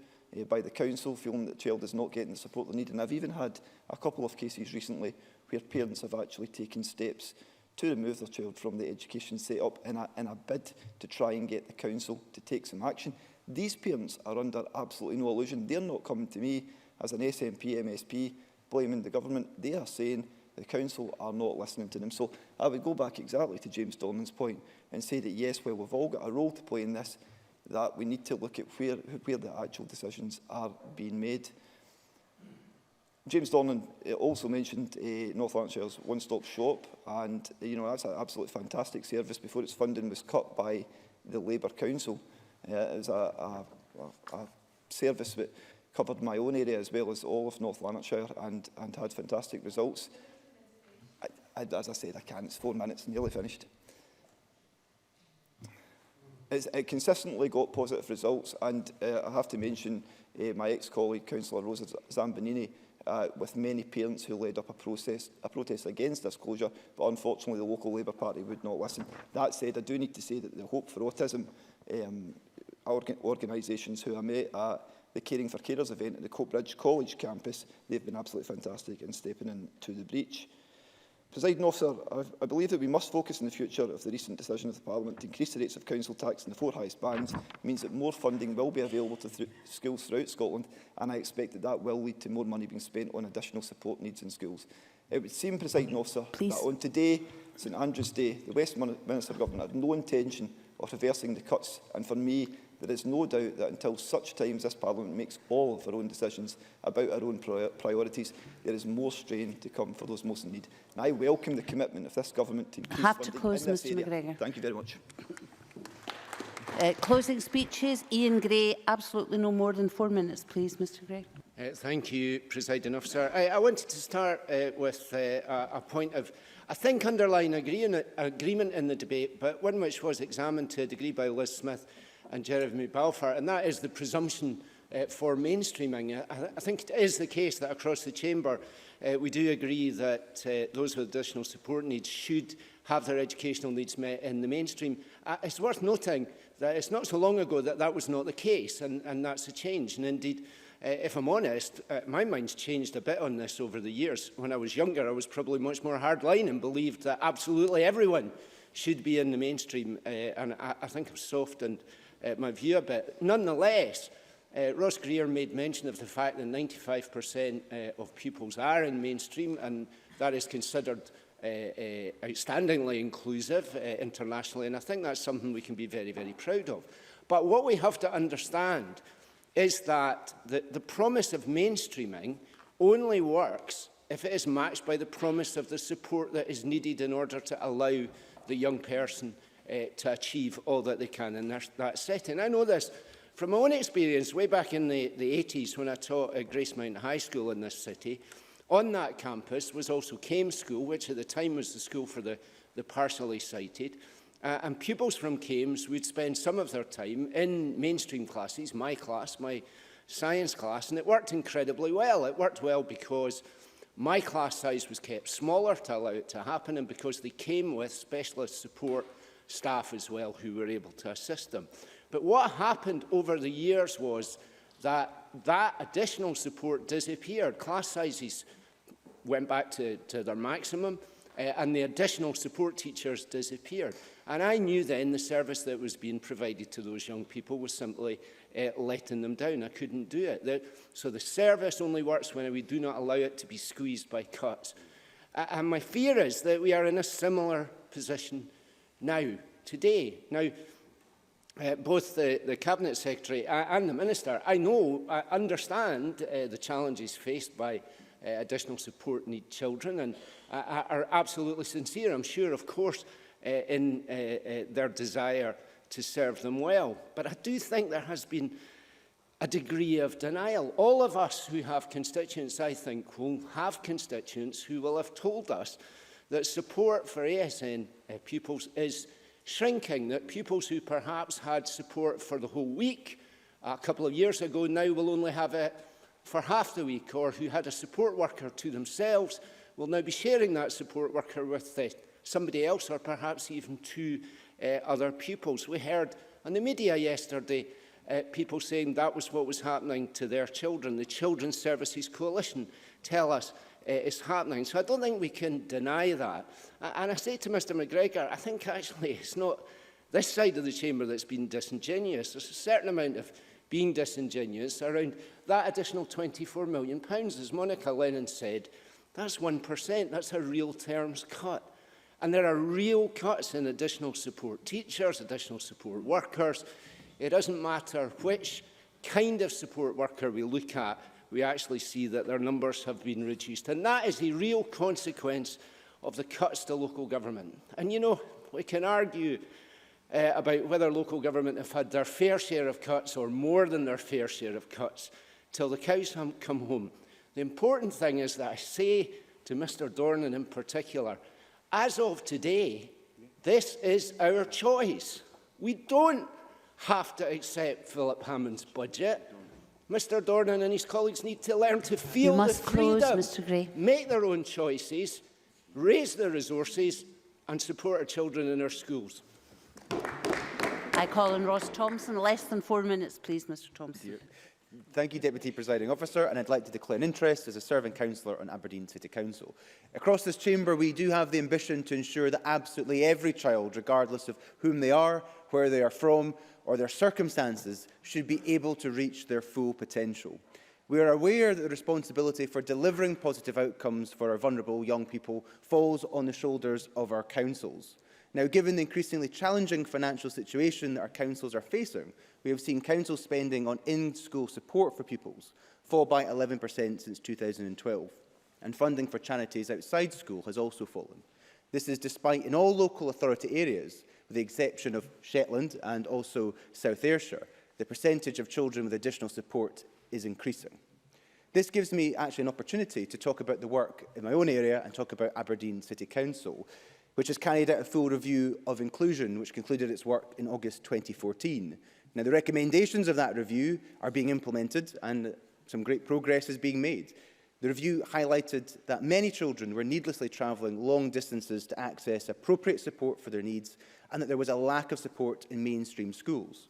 by the council, feeling that the child is not getting the support they need. And I've even had a couple of cases recently where parents have actually taken steps to remove their child from the education set-up in a bid to try and get the council to take some action. These parents are under absolutely no illusion. They're not coming to me as an SNP, MSP, blaming the government. They are saying the council are not listening to them. So I would go back exactly to James Dornan's point and say that yes, well, we've all got a role to play in this, that we need to look at where the actual decisions are being made. James Dornan also mentioned North Lanarkshire's one-stop shop, and that's an absolutely fantastic service before its funding was cut by the Labour Council. It was a service that covered my own area as well as all of North Lanarkshire and had fantastic results. As I said, I can't. It's 4 minutes, nearly finished. It consistently got positive results, and I have to mention my ex-colleague, Councillor Rosa Zambanini, with many parents who led up a protest against this closure, but unfortunately the local Labour Party would not listen. That said, I do need to say that the Hope for Autism organisations who I met at the Caring for Carers event at the Coatbridge College campus, they've been absolutely fantastic in stepping into the breach. Presiding Officer, I believe that we must focus in the future of the recent decision of the Parliament to increase the rates of council tax in the 4 highest bands means that more funding will be available to schools throughout Scotland, and I expect that that will lead to more money being spent on additional support needs in schools. It would seem, Presiding Officer, that on today, St Andrew's Day, the Westminster Government had no intention of reversing the cuts, and for me, there is no doubt that until such time as this Parliament makes all of our own decisions about our own priorities, there is more strain to come for those most in need. And I welcome the commitment of this Government to increase funding in this area. McGregor. Thank you very much. Closing speeches. Ian Gray, absolutely no more than 4 minutes, please, Mr Gray. Thank you, Presiding Officer. I wanted to start with a point of, I think, underlying agreement in the debate, but one which was examined to a degree by Liz Smith and Jeremy Balfour, and that is the presumption for mainstreaming. I think it is the case that across the Chamber we do agree that those with additional support needs should have their educational needs met in the mainstream. It's worth noting that it's not so long ago that that was not the case, and that's a change. And indeed, if I'm honest, my mind's changed a bit on this over the years. When I was younger, I was probably much more hardline and believed that absolutely everyone should be in the mainstream, and I think I've softened my view a bit. Nonetheless, Ross Greer made mention of the fact that 95% of pupils are in mainstream, and that is considered outstandingly inclusive internationally, and I think that's something we can be very, very proud of. But what we have to understand is that the promise of mainstreaming only works if it is matched by the promise of the support that is needed in order to allow the young person to achieve all that they can in that setting. I know this from my own experience way back in the 80s when I taught at Grace Mountain High School in this city. On that campus was also Kames School, which at the time was the school for the partially sighted. And pupils from Kames would spend some of their time in mainstream classes, my class, my science class, and it worked incredibly well. It worked well because my class size was kept smaller to allow it to happen, and because they came with specialist support staff as well who were able to assist them. But what happened over the years was that additional support disappeared. Class sizes went back to their maximum, and the additional support teachers disappeared. And I knew then the service that was being provided to those young people was simply letting them down. I couldn't do it. So the service only works when we do not allow it to be squeezed by cuts. And my fear is that we are in a similar position now, today. Now, both the Cabinet Secretary and the Minister, I understand the challenges faced by additional support need children, and are absolutely sincere, I'm sure, of course, in their desire to serve them well. But I do think there has been a degree of denial. All of us who have constituents, I think, will have constituents who will have told us that support for ASN pupils is shrinking, that pupils who perhaps had support for the whole week a couple of years ago now will only have it for half the week, or who had a support worker to themselves will now be sharing that support worker with somebody else, or perhaps even two other pupils. We heard on the media yesterday people saying that was what was happening to their children. The Children's Services Coalition tell us is happening. So I don't think we can deny that. And I say to Mr McGregor, I think actually it's not this side of the chamber that's been disingenuous. There's a certain amount of being disingenuous around that additional £24 million. As Monica Lennon said, that's 1%. That's a real terms cut. And there are real cuts in additional support teachers, additional support workers. It doesn't matter which kind of support worker we look at, we actually see that their numbers have been reduced. And that is a real consequence of the cuts to local government. And, you know, we can argue about whether local government have had their fair share of cuts or more than their fair share of cuts till the cows come home. The important thing is that I say to Mr Dornan in particular, as of today, this is our choice. We don't have to accept Philip Hammond's budget. Mr Dornan and his colleagues need to learn to feel the must close, freedom, Mr Gray. make their own choices, raise their resources and support our children in our schools. I call on Ross Thompson. Less than 4 minutes, please, Mr Thompson. Thank you, Deputy Presiding Officer, and I'd like to declare an interest as a serving councillor on Aberdeen City Council. Across this chamber, we do have the ambition to ensure that absolutely every child, regardless of whom they are, where they are from, or their circumstances, should be able to reach their full potential. We are aware that the responsibility for delivering positive outcomes for our vulnerable young people falls on the shoulders of our councils. Now, given the increasingly challenging financial situation that our councils are facing, we have seen council spending on in-school support for pupils fall by 11% since 2012, and funding for charities outside school has also fallen. This is despite in all local authority areas, with the exception of Shetland and also South Ayrshire, the percentage of children with additional support is increasing. This gives me actually an opportunity to talk about the work in my own area and talk about Aberdeen City Council, which has carried out a full review of inclusion, which concluded its work in August 2014. Now, the recommendations of that review are being implemented and some great progress is being made. The review highlighted that many children were needlessly travelling long distances to access appropriate support for their needs and that there was a lack of support in mainstream schools.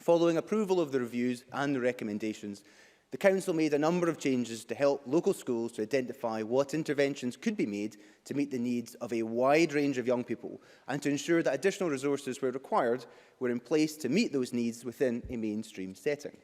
Following approval of the reviews and the recommendations, the Council made a number of changes to help local schools to identify what interventions could be made to meet the needs of a wide range of young people and to ensure that additional resources where required were in place to meet those needs within a mainstream setting.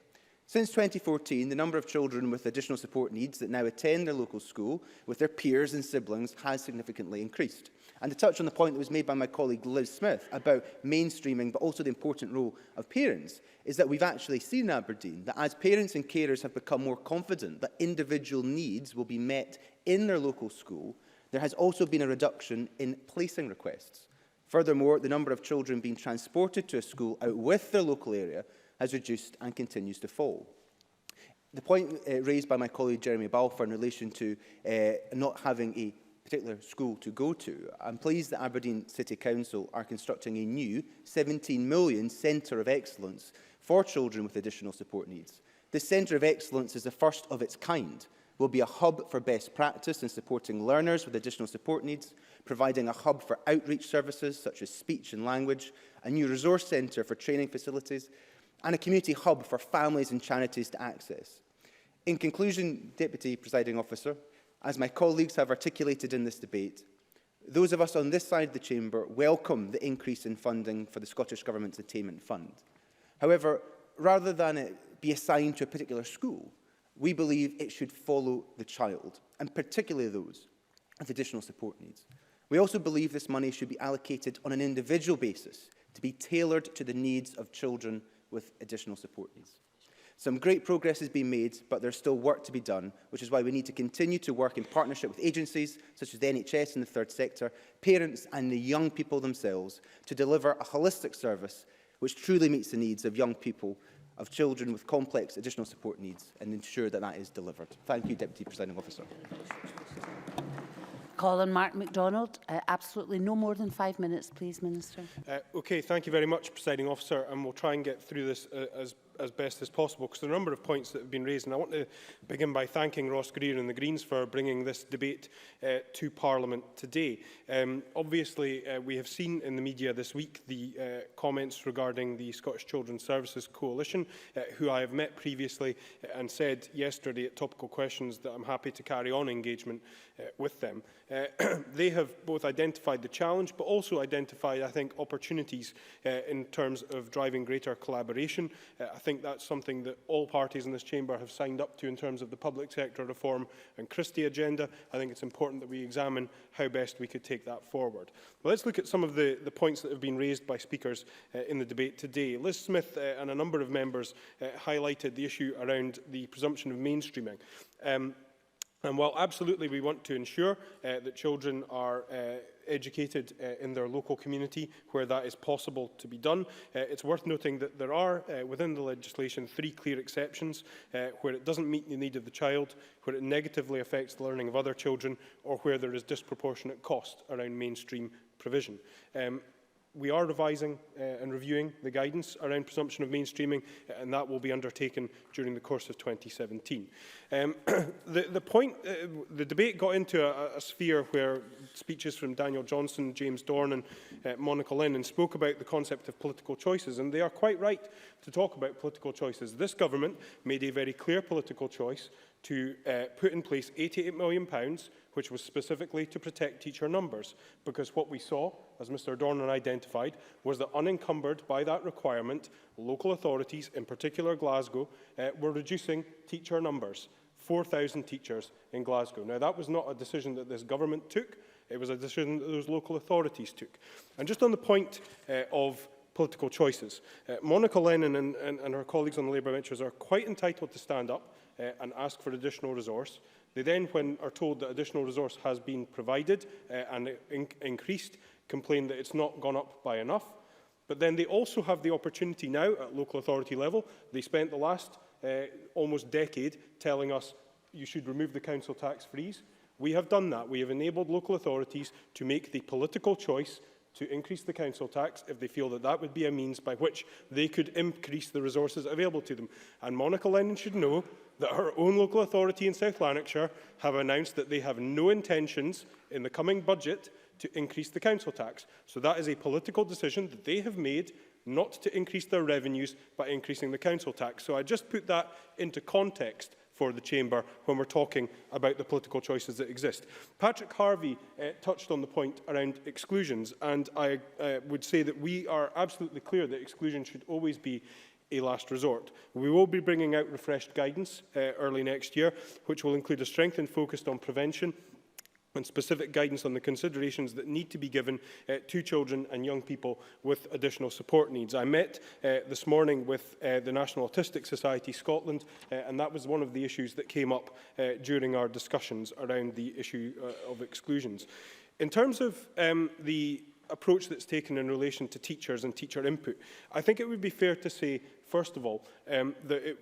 Since 2014, the number of children with additional support needs that now attend their local school with their peers and siblings has significantly increased. And to touch on the point that was made by my colleague Liz Smith about mainstreaming, but also the important role of parents, is that we've actually seen in Aberdeen that as parents and carers have become more confident that individual needs will be met in their local school, there has also been a reduction in placing requests. Furthermore, the number of children being transported to a school out with their local area has reduced and continues to fall. The point raised by my colleague Jeremy Balfour in relation to not having a particular school to go to, I'm pleased that Aberdeen City Council are constructing a new £17 million Centre of Excellence for children with additional support needs. This Centre of Excellence is the first of its kind, will be a hub for best practice in supporting learners with additional support needs, providing a hub for outreach services such as speech and language, a new resource centre for training facilities, and a community hub for families and charities to access. In conclusion, Deputy Presiding Officer, as my colleagues have articulated in this debate, those of us on this side of the chamber welcome the increase in funding for the Scottish Government's Attainment Fund. However, rather than it be assigned to a particular school, we believe it should follow the child, and particularly those with additional support needs. We also believe this money should be allocated on an individual basis to be tailored to the needs of children with additional support needs. Some great progress has been made, but there's still work to be done, which is why we need to continue to work in partnership with agencies such as the NHS and the third sector, parents and the young people themselves to deliver a holistic service which truly meets the needs of young people, of children with complex additional support needs, and ensure that that is delivered. Thank you, Deputy Presiding Officer. Call on Mark MacDonald. Absolutely no more than 5 minutes, please, Minister. Okay, thank you very much, Presiding Officer, and we'll try and get through this as best as possible, because there are a number of points that have been raised, and I want to begin by thanking Ross Greer and the Greens for bringing this debate to Parliament today. Obviously, we have seen in the media this week the comments regarding the Scottish Children's Services Coalition, who I have met previously and said yesterday at Topical Questions that I'm happy to carry on engagement with them. They have both identified the challenge, but also identified, I think, opportunities in terms of driving greater collaboration. I think that's something that all parties in this chamber have signed up to in terms of the public sector reform and Christie agenda. I think it's important that we examine how best we could take that forward. Well, let's look at some of the points that have been raised by speakers in the debate today. Liz Smith and a number of members highlighted the issue around the presumption of mainstreaming. And while absolutely we want to ensure that children are educated in their local community where that is possible to be done, it's worth noting that there are within the legislation 3 clear exceptions where it doesn't meet the need of the child, where it negatively affects the learning of other children, or where there is disproportionate cost around mainstream provision. we are revising and reviewing the guidance around presumption of mainstreaming, and that will be undertaken during the course of 2017. The debate got into a sphere where speeches from Daniel Johnson, James Dornan, Monica Lennon spoke about the concept of political choices, and they are quite right to talk about political choices. This government made a very clear political choice to put in place £88 million, which was specifically to protect teacher numbers, because what we saw, as Mr Dornan identified, was that unencumbered by that requirement, local authorities, in particular Glasgow, were reducing teacher numbers. 4,000 teachers in Glasgow. Now, that was not a decision that this government took, it was a decision that those local authorities took. And just on the point of political choices, Monica Lennon and her colleagues on the Labour Ventures are quite entitled to stand up and ask for additional resource. They then, when are told that additional resource has been provided and increased, complain that it's not gone up by enough. But then they also have the opportunity now at local authority level. They spent the last almost decade telling us you should remove the council tax freeze. We have done that. We have enabled local authorities to make the political choice to increase the council tax if they feel that that would be a means by which they could increase the resources available to them. And Monica Lennon should know that her own local authority in South Lanarkshire have announced that they have no intentions in the coming budget to increase the council tax. So that is a political decision that they have made not to increase their revenues by increasing the council tax. So I just put that into context for the Chamber when we're talking about the political choices that exist. Patrick Harvey touched on the point around exclusions, and I would say that we are absolutely clear that exclusion should always be a last resort. We will be bringing out refreshed guidance early next year, which will include a strengthened focus on prevention and specific guidance on the considerations that need to be given to children and young people with additional support needs. I met this morning with the National Autistic Society Scotland, and that was one of the issues that came up during our discussions around the issue of exclusions. In terms of the approach that's taken in relation to teachers and teacher input, I think it would be fair to say, first of all, that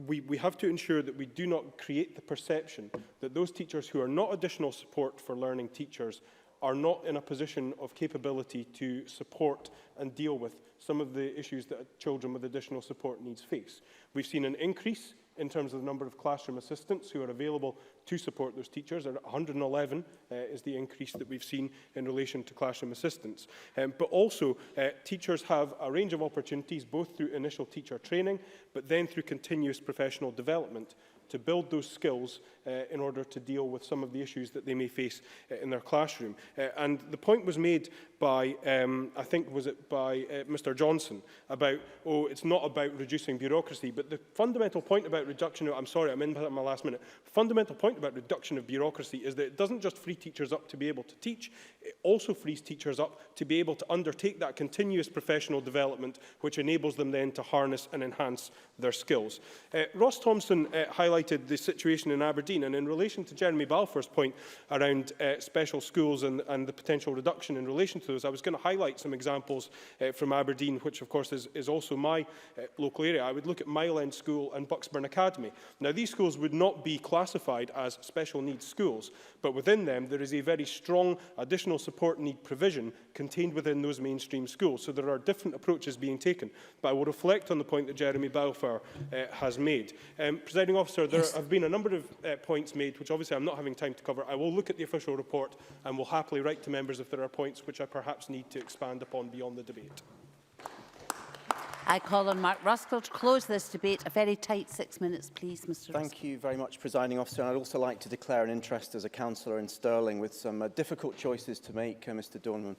we have to ensure that we do not create the perception that those teachers who are not additional support for learning teachers are not in a position of capability to support and deal with some of the issues that children with additional support needs face. We've seen an increase in terms of the number of classroom assistants who are available to support those teachers. 111 is the increase that we've seen in relation to classroom assistants. But also, teachers have a range of opportunities, both through initial teacher training, but then through continuous professional development, to build those skills in order to deal with some of the issues that they may face in their classroom. And the point was made by, I think, was it by Mr Johnson, about, oh, it's not about reducing bureaucracy, but the fundamental point about reduction of, I'm sorry, I'm in my last minute, fundamental point about reduction of bureaucracy is that it doesn't just free teachers up to be able to teach, it also frees teachers up to be able to undertake that continuous professional development, which enables them then to harness and enhance their skills. Ross Thompson highlighted the situation in Aberdeen, and in relation to Jeremy Balfour's point around special schools and the potential reduction in relation to those, I was going to highlight some examples from Aberdeen, which of course is also my local area. I would look at Mile End School and Bucksburn Academy. Now, these schools would not be classified as special needs schools, but within them there is a very strong additional support need provision contained within those mainstream schools. So there are different approaches being taken, but I will reflect on the point that Jeremy Balfour has made. Presiding Officer, there have been a number of points made, which obviously I'm not having time to cover. I will look at the official report and will happily write to members if there are points which I perhaps need to expand upon beyond the debate. I call on Mark Ruskell to close this debate. A very tight 6 minutes, please, Mr Ruskell. Thank you very much, Presiding Officer. And I'd also like to declare an interest as a councillor in Stirling with some difficult choices to make, Mr Dornan,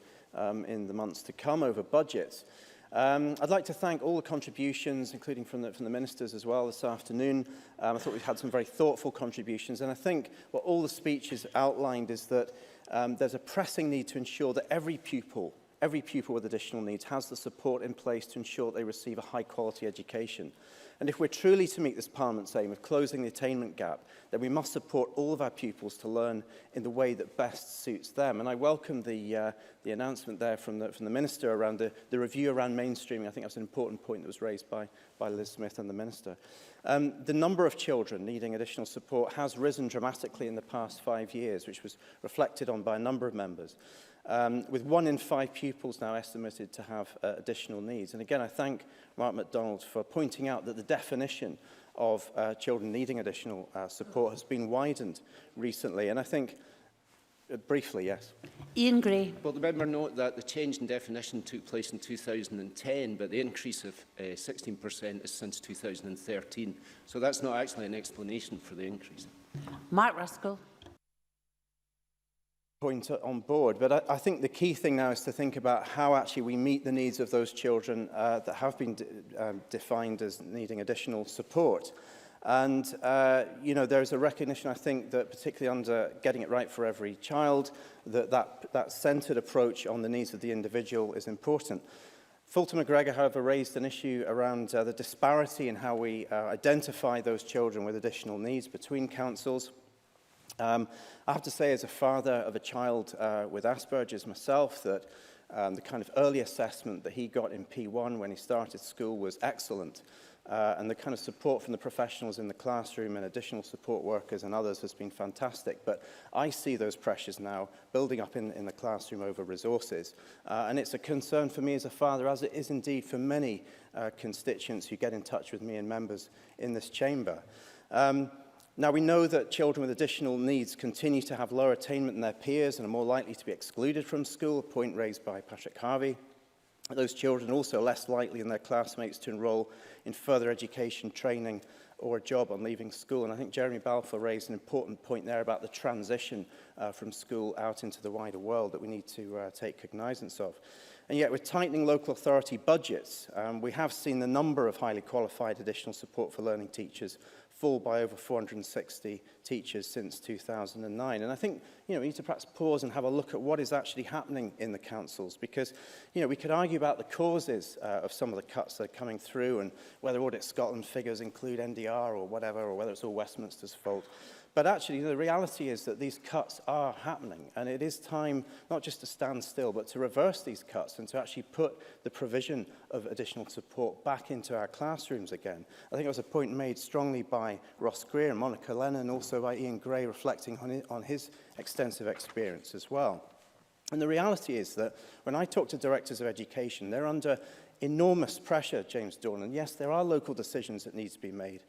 in the months to come over budgets. I'd like to thank all the contributions, including from the ministers as well this afternoon. I thought we've had some very thoughtful contributions, and I think what all the speeches outlined is that there's a pressing need to ensure that every pupil with additional needs has the support in place to ensure they receive a high-quality education. And if we're truly to meet this Parliament's aim of closing the attainment gap, then we must support all of our pupils to learn in the way that best suits them. And I welcome the announcement there from the Minister around the review around mainstreaming. I think that's an important point that was raised by Liz Smith and the Minister. The number of children needing additional support has risen dramatically in the past 5 years, which was reflected on by a number of members. with 1 in 5 pupils now estimated to have additional needs. And again, I thank Mark MacDonald for pointing out that the definition of children needing additional support has been widened recently. And I think, briefly, yes. Ian Gray. Well, the member note that the change in definition took place in 2010, but the increase of 16% is since 2013. So that's not actually an explanation for the increase. Mark Ruskell. Point on board, but I think the key thing now is to think about how actually we meet the needs of those children that have been defined as needing additional support. And, you know, there's a recognition, I think, that particularly under Getting It Right for Every Child, that centred approach on the needs of the individual is important. Fulton McGregor, however, raised an issue around the disparity in how we identify those children with additional needs between councils. I have to say, as a father of a child with Asperger's myself, that the kind of early assessment that he got in P1 when he started school was excellent. And the kind of support from the professionals in the classroom and additional support workers and others has been fantastic. But I see those pressures now building up in the classroom over resources. And it's a concern for me as a father, as it is indeed for many constituents who get in touch with me and members in this chamber. Now, we know that children with additional needs continue to have lower attainment than their peers and are more likely to be excluded from school, a point raised by Patrick Harvey. Those children are also less likely than their classmates to enrol in further education, training or a job on leaving school. And I think Jeremy Balfour raised an important point there about the transition from school out into the wider world that we need to take cognizance of. And yet, with tightening local authority budgets, we have seen the number of highly qualified additional support for learning teachers fall by over 460 teachers since 2009. And I think, you know, we need to perhaps pause and have a look at what is actually happening in the councils, because, you know, we could argue about the causes of some of the cuts that are coming through and whether Audit Scotland figures include NDR or whatever, or whether it's all Westminster's fault. But actually, the reality is that these cuts are happening, and it is time not just to stand still, but to reverse these cuts and to actually put the provision of additional support back into our classrooms again. I think it was a point made strongly by Ross Greer and Monica Lennon, and also by Ian Gray, reflecting on his extensive experience as well. And the reality is that when I talk to directors of education, they're under enormous pressure, James Dornan. Yes, there are local decisions that need to be made.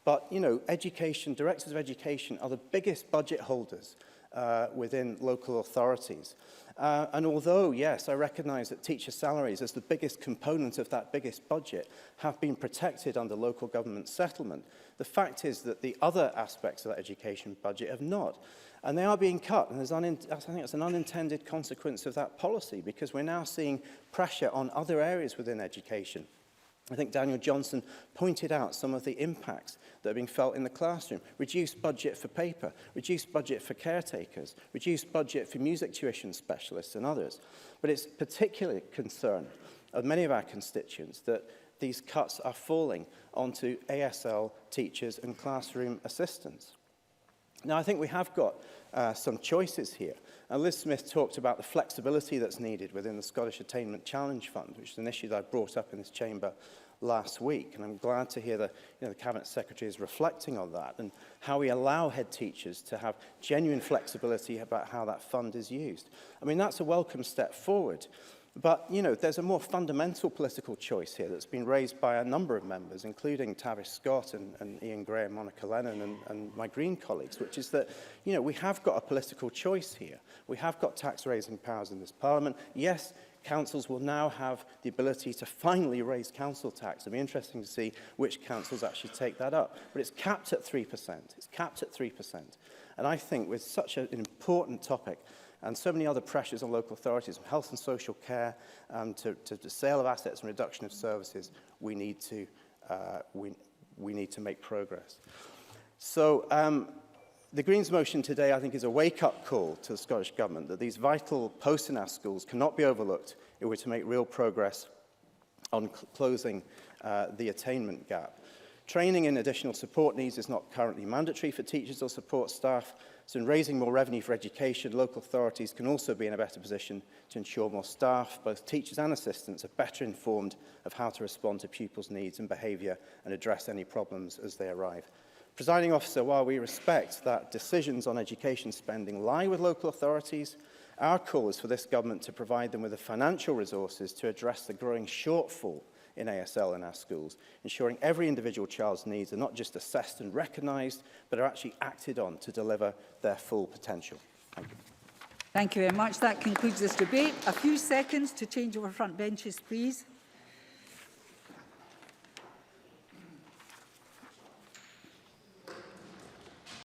But, you know, directors of education are the biggest budget holders within local authorities. And although, yes, I recognise that teacher salaries as the biggest component of that biggest budget have been protected under local government settlement, the fact is that the other aspects of that education budget have not. And they are being cut, and I think it's an unintended consequence of that policy, because we're now seeing pressure on other areas within education. I think Daniel Johnson pointed out some of the impacts that are being felt in the classroom. Reduced budget for paper, reduced budget for caretakers, reduced budget for music tuition specialists and others. But it's particularly a concern of many of our constituents that these cuts are falling onto ASL teachers and classroom assistants. Now, I think we have got some choices here. Liz Smith talked about the flexibility that's needed within the Scottish Attainment Challenge Fund, which is an issue that I brought up in this chamber last week. And I'm glad to hear that the Cabinet Secretary is reflecting on that and how we allow head teachers to have genuine flexibility about how that fund is used. I mean, that's a welcome step forward. But, you know, there's a more fundamental political choice here that's been raised by a number of members, including Tavish Scott and Ian Gray and Monica Lennon and my Green colleagues, which is that, you know, we have got a political choice here. We have got tax-raising powers in this Parliament. Yes, councils will now have the ability to finally raise council tax. It'll be interesting to see which councils actually take that up. But it's capped at 3%. It's capped at 3%. And I think with such an important topic, and so many other pressures on local authorities, from health and social care to the sale of assets and reduction of services, we need to make progress. So the Greens motion today, I think, is a wake-up call to the Scottish Government that these vital posts in our schools cannot be overlooked if we're to make real progress on closing the attainment gap. Training in additional support needs is not currently mandatory for teachers or support staff, so in raising more revenue for education, local authorities can also be in a better position to ensure more staff, both teachers and assistants, are better informed of how to respond to pupils' needs and behaviour and address any problems as they arrive. Presiding Officer, while we respect that decisions on education spending lie with local authorities, Our call is for this government to provide them with the financial resources to address the growing shortfall in ASL in our schools, ensuring every individual child's needs are not just assessed and recognised, but are actually acted on to deliver their full potential. Thank you. Thank you very much. That concludes this debate. A few seconds to change over front benches, please.